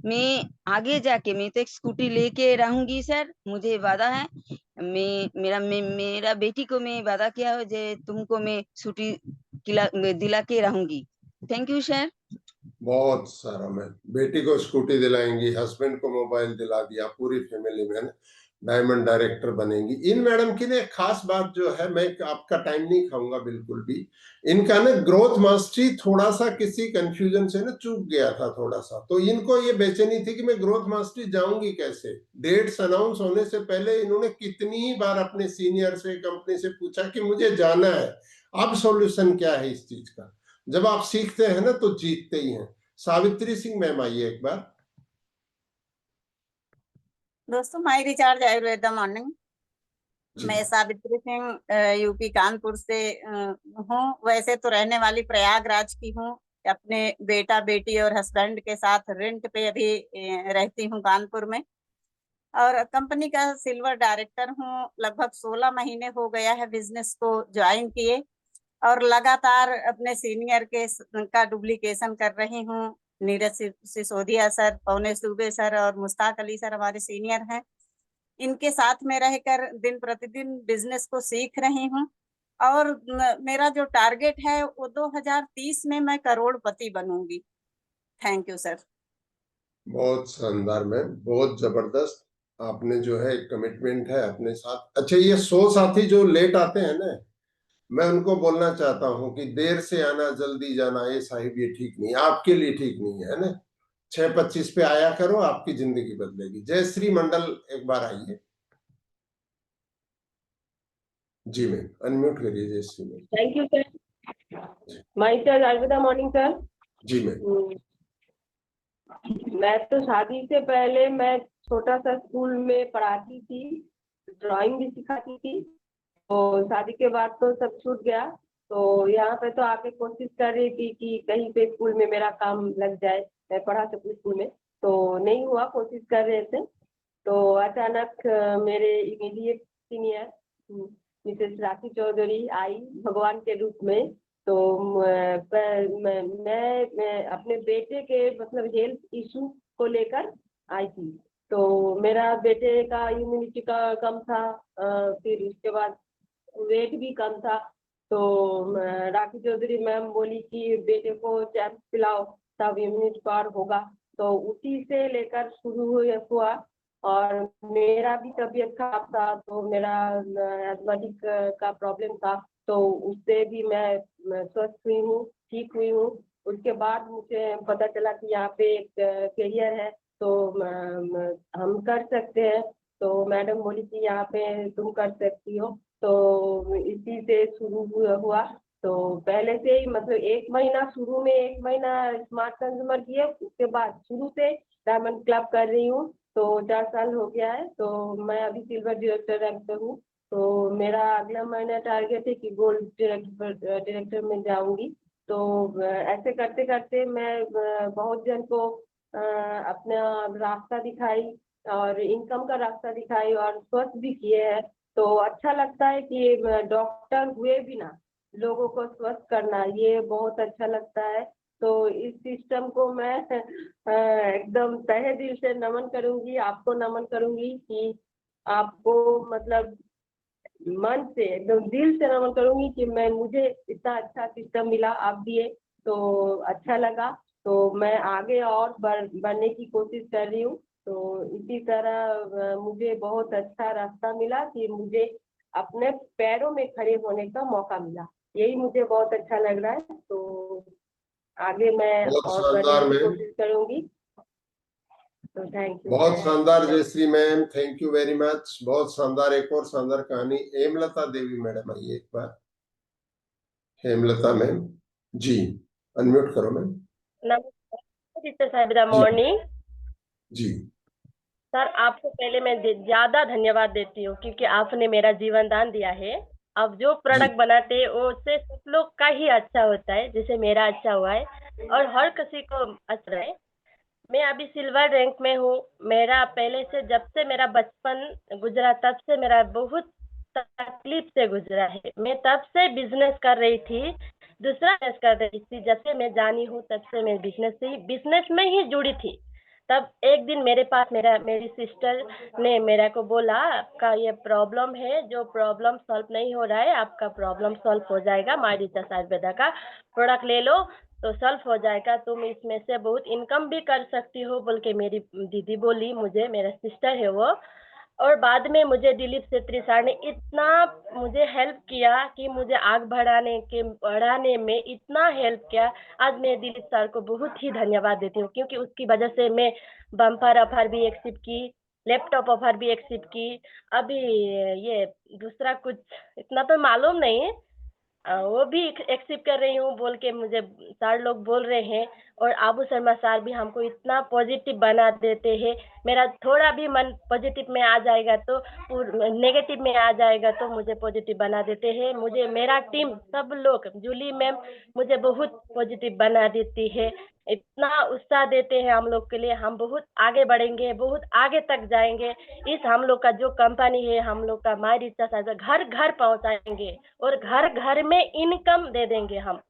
मैं आगे जाके मैं तो एक स्कूटी लेके रहूंगी सर, मुझे वादा है। मेरा बेटी को मैं वादा किया है जे तुमको मैं स्कूटी दिला के रहूंगी। Thank you sir. बहुत सारा मैम, बेटी को स्कूटी दिलाएंगी, हस्बैंड को मोबाइल दिला दिया, पूरी फैमिली में डायमंड डायरेक्टर बनेंगी। इन मैडम की ने खास बात जो है, मैं आपका टाइम नहीं खाऊंगा बिल्कुल भी, इनका ना ग्रोथ मास्टरी थोड़ा सा किसी कंफ्यूजन से ना चूक गया था थोड़ा सा, तो इनको ये बेचैनी थी कि मैं ग्रोथ मास्टरी जाऊंगी कैसे। डेट्स अनाउंस होने से पहले इन्होंने कितनी ही बार अपने सीनियर से, कंपनी से पूछा कि मुझे जाना है, अब सॉल्यूशन क्या है इस चीज का। जब आप सीखते हैं ना तो जीतते ही हैं। सावित्री सिंह मैम आइए एक बार। दोस्तों, माई रिचार्ज आयुर्वेदा मॉर्निंग। मैं सावित्री सिंह यूपी कानपुर से हूँ। वैसे तो रहने वाली प्रयागराज की हूँ। अपने बेटा बेटी और हस्बैंड के साथ रेंट पे अभी रहती हूँ कानपुर में, और कंपनी का सिल्वर डायरेक्टर हूँ। लगभग 16 महीने हो गया है बिजनेस को ज्वाइन किए, और लगातार अपने सीनियर का डुप्लीकेशन कर रही हूँ। नीरज सिसोदिया सर, पौने सूबे सर और मुश्ताक अली सर हमारे सीनियर हैं। इनके साथ में रहकर दिन प्रतिदिन बिजनेस को सीख रही हूँ, और मेरा जो टारगेट है वो 2030 में मैं करोड़पति बनूंगी। Thank you sir. बहुत शानदार मैम, बहुत जबरदस्त। आपने जो है कमिटमेंट है अपने साथ। अच्छा, ये 100 साथी जो लेट आते हैं ना, मैं उनको बोलना चाहता हूँ कि देर से आना जल्दी जाना, ये साहिब ये ठीक नहीं, आपके लिए ठीक नहीं है ना। 6:25 पे आया करो, आपकी जिंदगी बदलेगी। जयश्री मंडल एक बार आइए। जी मैम, अनम्यूट करिए Jayshree ma'am. Thank you sir. My recharge Ayurveda morning sir. जी मैम। मैं तो शादी से पहले मैं छोटा सा स्कूल में पढ़ाती थी, ड्राइंग भी सिखाती थी। तो शादी के बाद तो सब छूट गया, तो यहाँ पे तो आके कोशिश कर रही थी कि कहीं पे स्कूल में मेरा काम लग जाए, मैं पढ़ा सकूँ स्कूल में। तो नहीं हुआ, कोशिश कर रहे थे। तो अचानक मेरे इमीडिएट सीनियर मिसेस राखी चौधरी आई भगवान के रूप में। तो मैं अपने बेटे के मतलब हेल्थ इशू को लेकर आई थी। तो मेरा बेटे का इम्यूनिटी का कम था, फिर उसके बाद वेट भी कम था। तो राखी चौधरी मैम बोली कि बेटे को चैप्स पिलाओ तब इम्यूनिटी पावर होगा। तो उसी से लेकर शुरू हुआ और मेरा भी तबीयत खराब था, तो मेरा एस्थमेटिक का प्रॉब्लम था, तो उससे भी मैं स्वस्थ हुई हूँ, ठीक हुई हूँ। उसके बाद मुझे पता चला कि यहाँ पे एक कैरियर है, तो हम कर सकते हैं। तो मैडम बोली कि यहाँ पे तुम कर सकती हो, तो इसी से शुरू हुआ। तो पहले से ही मतलब 1 महीना, शुरू में 1 महीना स्मार्ट कंज्यूमर किए, उसके बाद शुरू से डायमंड क्लब कर रही हूँ। तो 4 साल हो गया है। तो मैं अभी सिल्वर डायरेक्टर रैंक पे हूँ। तो मेरा अगला महीना टारगेट है कि गोल्ड डायरेक्टर में जाऊंगी। तो ऐसे करते करते मैं बहुत जन को अपना रास्ता दिखाई और इनकम का रास्ता दिखाई और स्वस्थ भी किए हैं। तो अच्छा लगता है कि डॉक्टर हुए बिना लोगों को स्वस्थ करना, ये बहुत अच्छा लगता है। तो इस सिस्टम को मैं एकदम तहे दिल से नमन करूंगी, आपको नमन करूंगी कि आपको मतलब मन से एकदम दिल से नमन करूंगी कि मुझे इतना अच्छा सिस्टम मिला, आप दिए तो अच्छा लगा। तो मैं आगे और बढ़ने की कोशिश कर रही हूँ। तो इसी तरह मुझे बहुत अच्छा रास्ता मिला कि मुझे अपने पैरों में खड़े होने का मौका मिला, यही मुझे बहुत अच्छा लग रहा है। तो आगे मैं बहुत और शानदार बढ़ने की मैम, कोशिश करूंगी। तो थैंक यू। बहुत शानदार Jayshree ma'am, thank you very much. बहुत शानदार, एक और शानदार कहानी। हेमलता देवी मैडम आइए एक बार। हेमलता मैम जी, अनम्यूट करो मैम। नमस्कार टीचर साहब, गुड जी मॉर्निंग। जी सर, आपको पहले मैं ज्यादा धन्यवाद देती हूँ क्योंकि आपने मेरा जीवन दान दिया है। अब जो जी प्रोडक्ट बनाते हैं वो उससे सब लोग का ही अच्छा होता है, जैसे मेरा अच्छा हुआ है और हर किसी को अच्छा रहे। मैं अभी सिल्वर रैंक में हूँ। मेरा पहले से जब से मेरा बचपन गुजरा तब से मेरा बहुत तकलीफ से गुजरा है। मैं तब से बिजनेस कर रही थी, दूसरा बिजनेस कर रही थी। जब से मैं जानी हूँ तब से मैं बिजनेस में ही जुड़ी थी। तब एक दिन मेरे पास मेरी सिस्टर ने मेरे को बोला, आपका ये प्रॉब्लम है, जो प्रॉब्लम सॉल्व नहीं हो रहा है, आपका प्रॉब्लम सॉल्व हो जाएगा। मायरिचास आयुर्वेदा का प्रोडक्ट ले लो तो सॉल्व हो जाएगा, तुम इसमें से बहुत इनकम भी कर सकती हो, बोल के मेरी दीदी बोली मुझे, मेरा सिस्टर है वो। और बाद में मुझे दिलीप सेत्री सर ने इतना मुझे हेल्प किया कि मुझे आग बढ़ाने में इतना हेल्प किया। आज मैं दिलीप सर को बहुत ही धन्यवाद देती हूँ क्योंकि उसकी वजह से मैं बम्पर ऑफर भी एक्सेप्ट की, लैपटॉप ऑफर भी एक्सेप्ट की। अभी ये दूसरा कुछ इतना तो मालूम नहीं, वो भी एक्सेप्ट कर रही हूँ बोल के मुझे सर लोग बोल रहे हैं। और आबू शर्मा सर भी हमको इतना पॉजिटिव बना देते हैं। मेरा थोड़ा भी मन पॉजिटिव में आ जाएगा तो नेगेटिव में आ जाएगा तो मुझे पॉजिटिव बना देते हैं। मुझे मेरा टीम सब लोग, जूली मैम मुझे बहुत पॉजिटिव बना देती है, इतना उत्साह देते हैं हम लोग के लिए। हम बहुत आगे बढ़ेंगे, बहुत आगे तक जाएंगे। इस हम लोग का जो कंपनी है, हम लोग का मायरिचास घर घर पहुंचाएंगे और घर घर में इनकम दे देंगे हम।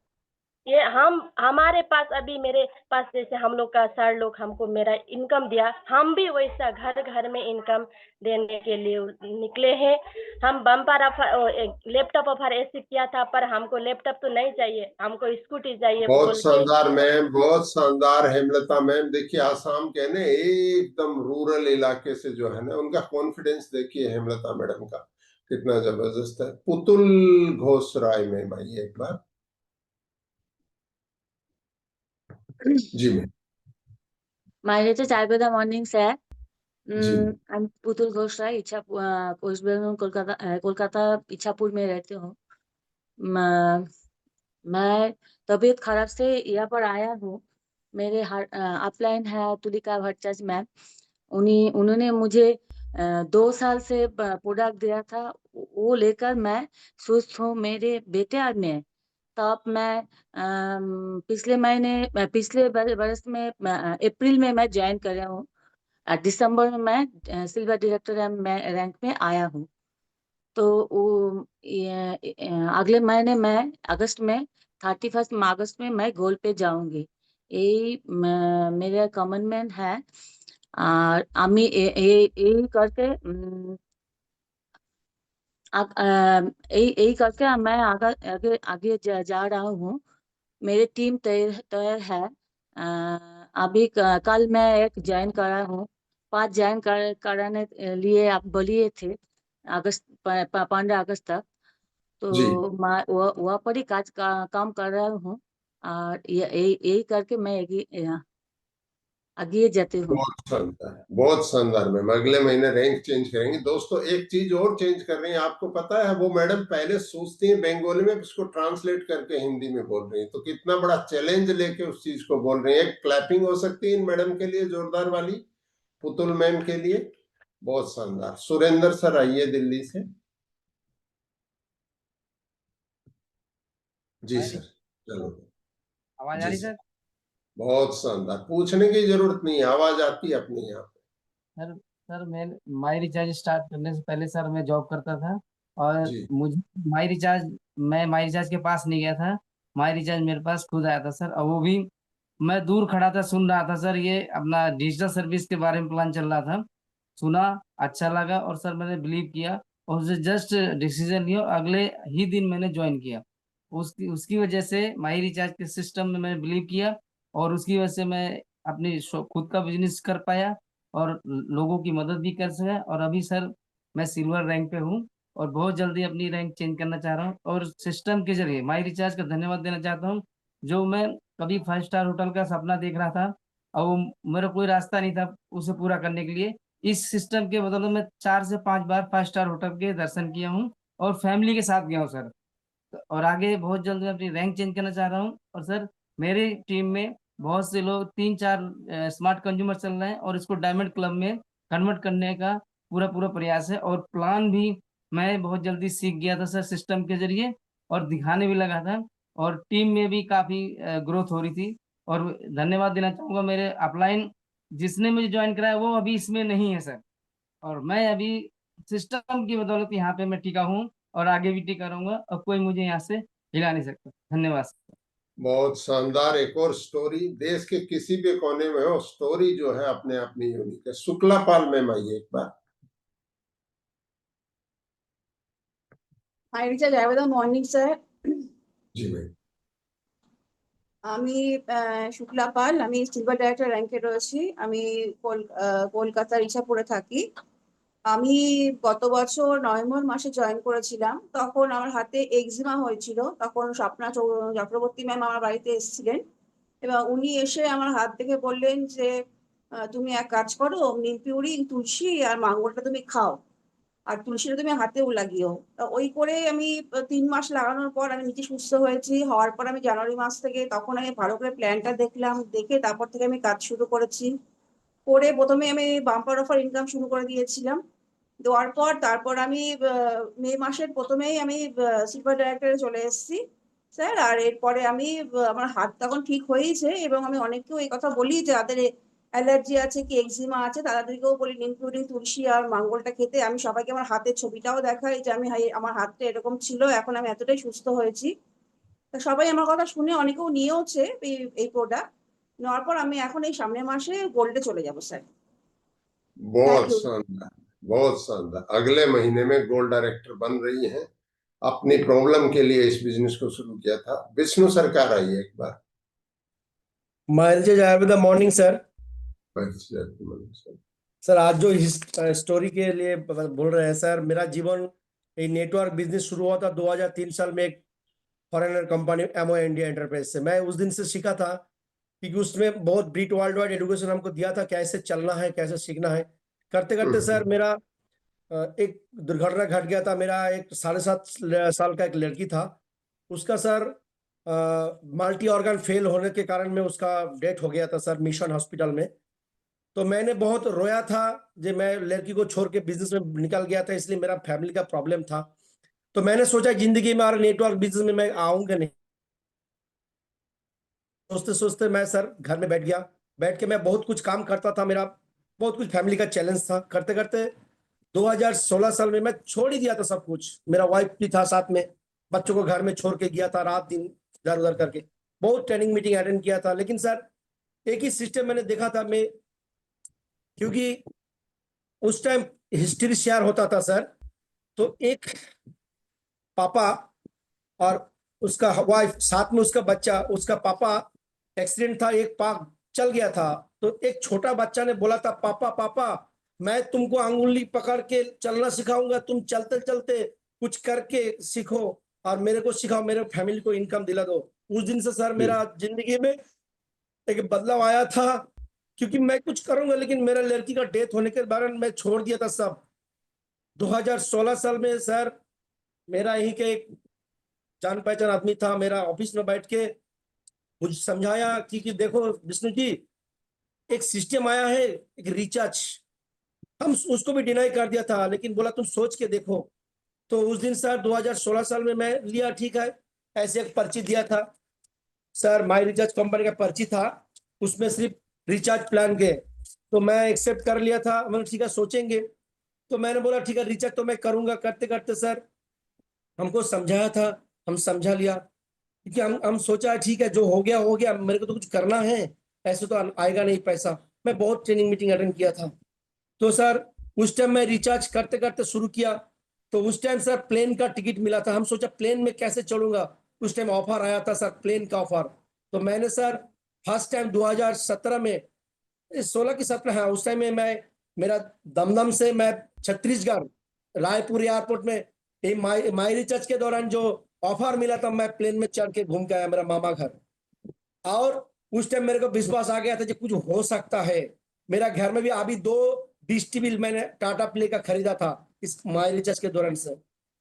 ये हम हमारे पास अभी मेरे पास जैसे हम लोग का सर लोग हमको मेरा इनकम दिया, हम भी वैसा घर घर में इनकम देने के लिए निकले हैं। हम बम्पर ऑफर लैपटॉप ऑफर ऐसे किया था, पर हमको लैपटॉप तो नहीं चाहिए, हमको स्कूटी चाहिए बहुत बोल के। शानदार मैम, बहुत शानदार हेमलता मैम। देखिए आसाम के ना एकदम रूरल इलाके से जो है ना, उनका कॉन्फिडेंस देखिए हेमलता मैडम का कितना जबरदस्त है। पुतुल घोष राय मैम आइए एक बार। जी ma'am. My recharge Ayurveda morning sir. जी I'm पुतुल घोष राय, वेस्ट बंगाल, कोलकाता इच्छापुर में रहती हूँ। मैं तबीयत खराब से यहाँ पर आया हूँ। मेरे अपलाइन है तुलिका भट्टाचार्य मैम, उन्होंने मुझे 2 साल से प्रोडक्ट दिया था, वो लेकर मैं स्वस्थ हूँ। मेरे बेटे आज में तब मैं पिछले बरस में अप्रैल में मैं ज्वाइन कर रहा हूँ। दिसंबर में मैं सिल्वर डायरेक्टर रैंक में आया हूँ। तो अगले महीने मैं अगस्त में 31 अगस्त में मैं गोल पे जाऊंगी। यही मेरा कमिटमेंट है। আর আমি এই करके यही करके मैं आगे आगे जा रहा हूँ। मेरी टीम तैयार है। अभी कल मैं एक ज्वाइन करा हूँ। 5 ज्वाइन कराने लिए आप बोलिए थे 15 अगस्त तक। जी तो मैं वहाँ पर ही काम कर रहा हूँ। और यही करके मैं आगे जाती हूँ। बहुत शानदार मैम। अगले महीने रैंक चेंज करेंगे। दोस्तों एक चीज और चेंज कर रही हैं, आपको पता है? वो मैडम पहले सोचती हैं बंगाली में, उसको ट्रांसलेट करके हिंदी में बोल रही हैं। तो कितना बड़ा चैलेंज लेके उस चीज को बोल रही हैं। एक क्लैपिंग हो सकती है इन मैडम के लिए जोरदार वाली, पुतुल मैम के लिए। बहुत शानदार। सुरेंद्र सर आइए दिल्ली से। जी सर, चलो। आवाज आ रही सर? बहुत शानदार। पूछने की जरूरत नहीं है, आवाज आती है अपनी यहाँ पे। सर मैं माई रिचार्ज स्टार्ट करने से पहले सर मैं जॉब करता था, और मुझे माई रिचार्ज के पास नहीं गया था। माई रिचार्ज मेरे पास खुद आया था सर, और वो भी मैं दूर खड़ा था, सुन रहा था सर। ये अपना डिजिटल सर्विस के बारे में प्लान चल रहा था, सुना, अच्छा लगा, और सर मैंने बिलीव किया और उसे जस्ट डिसीजन लिया। अगले ही दिन मैंने ज्वाइन किया। उसकी वजह से माई रिचार्ज के सिस्टम में मैंने बिलीव किया, और उसकी वजह से मैं अपनी खुद का बिजनेस कर पाया और लोगों की मदद भी कर सका। और अभी सर मैं सिल्वर रैंक पे हूँ, और बहुत जल्दी अपनी रैंक चेंज करना चाह रहा हूँ। और सिस्टम के जरिए माई रिचार्ज का धन्यवाद देना चाहता हूँ। जो मैं कभी 5 स्टार होटल का सपना देख रहा था, और वो मेरा कोई रास्ता नहीं था उसे पूरा करने के लिए, इस सिस्टम के बदौलत मैं 4 से 5 बार 5 स्टार होटल के दर्शन किया हूँ, और फैमिली के साथ गया हूँ सर। और आगे बहुत जल्द मैं अपनी रैंक चेंज करना चाह रहा हूँ। और सर मेरी टीम में बहुत से लोग 3-4 स्मार्ट कंज्यूमर चल रहे हैं, और इसको डायमंड क्लब में कन्वर्ट करने का पूरा प्रयास है। और प्लान भी मैं बहुत जल्दी सीख गया था सर सिस्टम के जरिए, और दिखाने भी लगा था, और टीम में भी काफी ग्रोथ हो रही थी। और धन्यवाद देना चाहूंगा मेरे अपलाइन, जिसने मुझे ज्वाइन कराया वो अभी इसमें नहीं है सर, और मैं अभी सिस्टम की बदौलत यहाँ पे मैं टिका हूँ, और आगे भी टिका रहूंगा, और कोई मुझे यहाँ से हिला नहीं सकता। धन्यवाद। बहुत शानदार। एक और स्टोरी, देश के किसी भी कोने में हो, स्टोरी जो है अपने आप में यूनिक है। शुक्ला पाल मैम आइए एक बार। মাই রিচার্জ এভরিডে মর্নিং স্যার। जी मैम। আমি শুক্লা পাল, আমি সিলভার ডাইরেক্টর র্যাঙ্কে রয়েছি। আমি কলকাতার ইছাপুরে থাকি। আমি গত বছর নভেম্বর মাসে জয়েন করেছিলাম। তখন আমার হাতে এক্সিমা হয়েছিল। তখন স্বপ্না চক্রবর্তী ম্যাম আমার বাড়িতে এসেছিলেন, এবং উনি এসে আমার হাত দেখে বললেন যে তুমি এক কাজ করো, নিমপিউরি, তুলসী আর মাঙ্গলটা তুমি খাও, আর তুলসীটা তুমি হাতেও লাগিও। ওই করে আমি 3 মাস লাগানোর পর আমি নিজে সুস্থ হয়েছি। হওয়ার পর আমি জানুয়ারি মাস থেকে, তখন আমি ভালো করে প্ল্যানটা দেখলাম, দেখে তারপর থেকে আমি কাজ শুরু করেছি। করে প্রথমে আমি বাম্পার অফার ইনকাম শুরু করে দিয়েছিলাম। দেওয়ার পর তারপর আমি মে মাসের প্রথমেই আমি সিলভার ডাইরেক্টরে চলে এসেছি স্যার। আর এরপরে আমি আমার হাত তখন ঠিক হয়েছে, এবং আমি অনেককেও এই কথা বলি যে যাদের অ্যালার্জি আছে কি এক্সিমা আছে তাদেরকেও বলি ইনক্লুডিং তুলসী আর মাঙ্গলটা খেতে। আমি সবাইকে আমার হাতের ছবিটাও দেখাই যে আমি আমার হাতটা এরকম ছিল, এখন আমি এতটাই সুস্থ হয়েছি। তা সবাই আমার কথা শুনে অনেকেও নিয়েওছে এই প্রোডাক্ট। নেওয়ার পর আমি এখন এই সামনের মাসে গোল্ডে চলে যাবো স্যার। बहुत शानदार, बहुत शानदार। अगले महीने में गोल्ड डायरेक्टर बन रही हैं। अपनी प्रॉब्लम के लिए इस बिजनेस को शुरू किया था। विष्णु सरकार आइए एक बार। Ayurveda morning sir. Sir sir आज जो स्टोरी के लिए बोल रहे हैं सर, मेरा जीवन ये नेटवर्क बिजनेस शुरू हुआ था 2003 साल में एक foreigner company MO India enterprise से। मैं उस दिन से सीखा था, क्योंकि उसमें बहुत ब्रीट वर्ल्ड वाइड एजुकेशन हमको दिया था, कैसे चलना है, कैसे सीखना है। करते करते सर मेरा एक दुर्घटना घट गया था। मेरा एक 7.5 साल का एक लड़की था, उसका सर मल्टी ऑर्गन फेल होने के कारण में उसका डेथ हो गया था सर, मिशन हॉस्पिटल में। तो मैंने बहुत रोया था जब मैं लड़की को छोड़ के बिजनेस में निकल गया था, इसलिए मेरा फैमिली का प्रॉब्लम था। तो मैंने सोचा जिंदगी में और नेटवर्क बिजनेस में मैं आऊंगा नहीं। सोचते सोचते मैं सर घर में बैठ गया। बैठ के मैं बहुत कुछ काम करता था, मेरा बहुत कुछ फैमिली का चैलेंज था। करते करते 2016 साल में मैं छोड़ ही दिया था सब कुछ। मेरा वाइफ भी था साथ में, बच्चों को घर में छोड़ के गया था, रात दिन इधर उधर करके बहुत ट्रेनिंग मीटिंग अटेंड किया था। लेकिन सर एक ही सिस्टम मैंने देखा था, मैं क्योंकि उस टाइम हिस्ट्री शेयर होता था सर, तो एक पापा और उसका वाइफ साथ में उसका बच्चा, उसका पापा एक्सीडेंट था, एक पाग चल गया था, तो एक छोटा बच्चा ने बोला था पापा पापा मैं तुमको अंगुली पकड़ के चलना सिखाऊंगा, तुम चलते चलते कुछ करके सीखो और मेरे को सिखाओ, मेरे फैमिली को इनकम दिला दो। उस दिन से सर मेरा जिंदगी में एक बदलाव आया था, क्योंकि मैं कुछ करूंगा लेकिन मेरा लड़की का डेथ होने के बाद मैं छोड़ दिया था सब। 2016 साल में सर मेरा यही के एक जान पहचान आदमी था, मेरा ऑफिस में बैठ के मुझे समझाया कि देखो विष्णु जी एक सिस्टम आया है, एक रिचार्ज, हम उसको भी डिनाई कर दिया था, लेकिन बोला तुम सोच के देखो। तो उस दिन सर 2016 साल में मैं लिया, ठीक है, ऐसे एक पर्ची दिया था सर, माई रिचार्ज कंपनी का पर्ची था, उसमें सिर्फ रिचार्ज प्लान के, तो मैं एक्सेप्ट कर लिया था। मैंने ठीक है सोचेंगे, तो मैंने बोला ठीक है रिचार्ज तो मैं करूंगा। करते करते सर हमको समझाया था, हम समझा लिया, क्योंकि हम सोचा ठीक है जो हो गया, मेरे को तो कुछ करना है, ऐसे तो आएगा नहीं पैसा। मैं बहुत ट्रेनिंग मीटिंग अटेंड किया था। तो सर उस टाइम मैं रिचार्ज करते करते शुरू किया, तो उस टाइम सर प्लेन का टिकट मिला था। हम सोचा प्लेन में कैसे चलूंगा, उस टाइम ऑफर आया था सर प्लेन का ऑफर। तो मैंने सर फर्स्ट टाइम 2017 में 16 की 17 है, उस टाइम में मैं मेरा दमदम से मैं छत्तीसगढ़ रायपुर एयरपोर्ट में माई रिचार्ज के दौरान जो ऑफर मिला था, मैं प्लेन में चढ़ के घूम के आया मेरा मामा घर। और उस टाइम मेरे को विश्वास आ गया था कि कुछ हो सकता है। मेरा घर में भी अभी 2 डिश टीवी मैंने टाटा प्ले का खरीदा था इस माई रिचार्ज के दौरान से।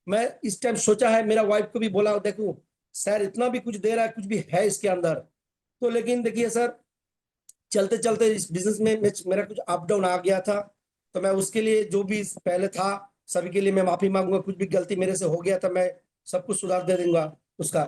मैं इस टाइम सोचा है, मेरा वाइफ को भी बोला देखो सर इतना भी कुछ दे रहा है, कुछ भी है इसके अंदर। तो लेकिन देखिए सर चलते चलते इस बिजनेस में मेरा कुछ अप डाउन आ गया था, तो मैं उसके लिए जो भी पहले था सभी के लिए मैं माफी मांगूंगा। कुछ भी गलती मेरे से हो गया था मैं सब कुछ सुधार दे दूंगा उसका।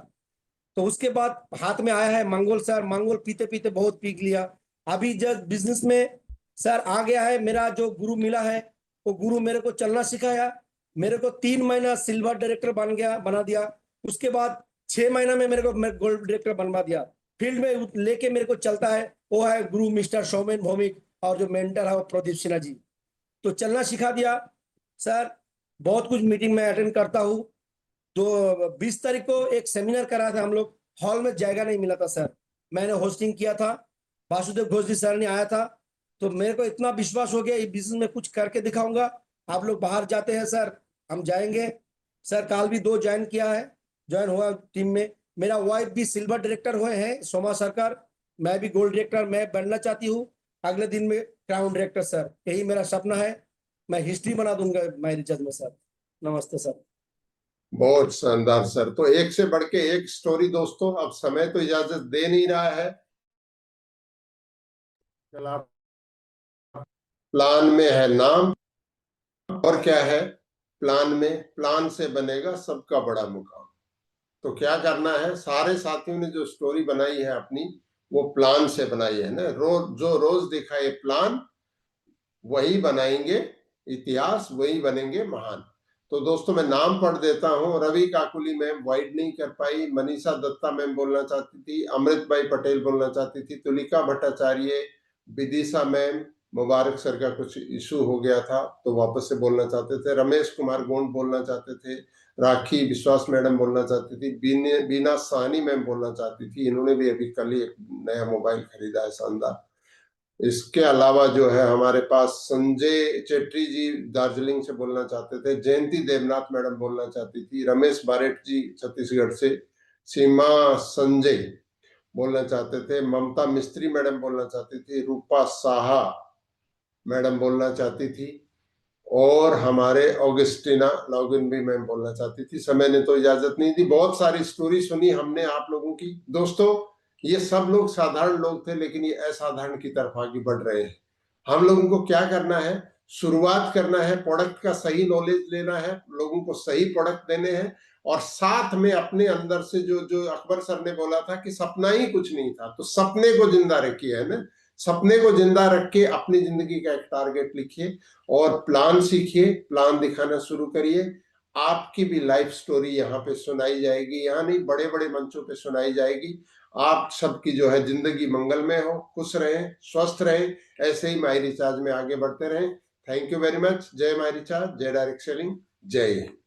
तो उसके बाद हाथ में आया है मंगोल सर, मंगोल पीते पीते बहुत पी लिया। अभी जब बिजनेस में सर आ गया है, मेरा जो गुरु मिला है वो गुरु मेरे को चलना सिखाया, मेरे को 3 महीना सिल्वर डायरेक्टर बना दिया। उसके बाद 6 महीना में मेरे को गोल्ड डायरेक्टर बनवा दिया। फील्ड में लेके मेरे को चलता है वो है गुरु मिस्टर सौमेन भौमिक, और जो मेंटर है वो प्रदीप सिन्हा जी। तो चलना सिखा दिया सर। बहुत कुछ मीटिंग में अटेंड करता हूँ। तो 20 तारीख को एक सेमिनार करा था हम लोग, हॉल में जगह नहीं मिला था सर, मैंने होस्टिंग किया था, वासुदेव घोष जी सर ने आया था। तो मेरे को इतना विश्वास हो गया इस बिजनेस में कुछ करके दिखाऊंगा। आप लोग बाहर जाते हैं सर, हम जाएंगे सर। काल भी 2 ज्वाइन हुआ टीम में। मेरा वाइफ भी सिल्वर डायरेक्टर हुए हैं सोमा सरकार, मैं भी गोल्ड डायरेक्टर मैं बनना चाहती हूँ अगले दिन में क्राउन डायरेक्टर सर, यही मेरा सपना है। मैं हिस्ट्री बना दूंगा माई रिचार्ज में सर। नमस्ते सर। बहुत शानदार सर। तो एक से बढ़ के एक स्टोरी दोस्तों। अब समय तो इजाजत दे नहीं रहा है। प्लान में है नाम, और क्या है प्लान में, प्लान से बनेगा सबका बड़ा मुकाम। तो क्या करना है, सारे साथियों ने जो स्टोरी बनाई है अपनी वो प्लान से बनाई है ना। जो रोज दिखाए प्लान वही बनाएंगे इतिहास, वही बनेंगे महान। तो दोस्तों मैं नाम पढ़ देता हूँ। रवि काकुली मैम वाइड नहीं कर पाई, मनीषा दत्ता मैम बोलना चाहती थी, अमृत भाई पटेल बोलना चाहती थी, तुलिका भट्टाचार्य, विदिशा मैम, मुबारक सर का कुछ इशू हो गया था तो वापस से बोलना चाहते थे, रमेश कुमार गोंड बोलना चाहते थे, राखी विश्वास मैडम बोलना चाहती थी, बीना साहनी मैम बोलना चाहती थी, इन्होंने भी अभी कल ही एक नया मोबाइल खरीदा है शानदार। इसके अलावा जो है हमारे पास संजय चेट्री जी दार्जिलिंग से बोलना चाहते थे, जयंती देवनाथ मैडम बोलना चाहती थी, रमेश बारेट जी छत्तीसगढ़ से, सीमा संजय बोलना चाहते थे, ममता मिस्त्री मैडम बोलना चाहती थी, रूपा साहा मैडम बोलना चाहती थी, और हमारे ऑगस्टिना लॉगिन भी मैम बोलना चाहती थी। समय ने तो इजाजत नहीं दी। बहुत सारी स्टोरी सुनी हमने आप लोगों की। दोस्तों ये सब लोग साधारण लोग थे, लेकिन ये असाधारण की तरफ आगे बढ़ रहे हैं। हम लोगों को क्या करना है, शुरुआत करना है, प्रोडक्ट का सही नॉलेज लेना है, लोगों को सही प्रोडक्ट देने हैं, और साथ में अपने अंदर से जो अकबर सर ने बोला था कि सपना ही कुछ नहीं था, तो सपने को जिंदा रखिए, है ना। सपने को जिंदा रख के अपनी जिंदगी का एक टारगेट लिखिए और प्लान सीखिए, प्लान दिखाना शुरू करिए। आपकी भी लाइफ स्टोरी यहाँ पे सुनाई जाएगी, यहाँ नहीं बड़े बड़े मंचों पे सुनाई जाएगी। आप सबकी जो है जिंदगी मंगलमय हो, खुश रहें, स्वस्थ रहें, ऐसे ही माई रिचार्ज में आगे बढ़ते रहें। Thank you very much. जय माई रिचार्ज, जय डायरेक्ट सेलिंग, जय हिंद।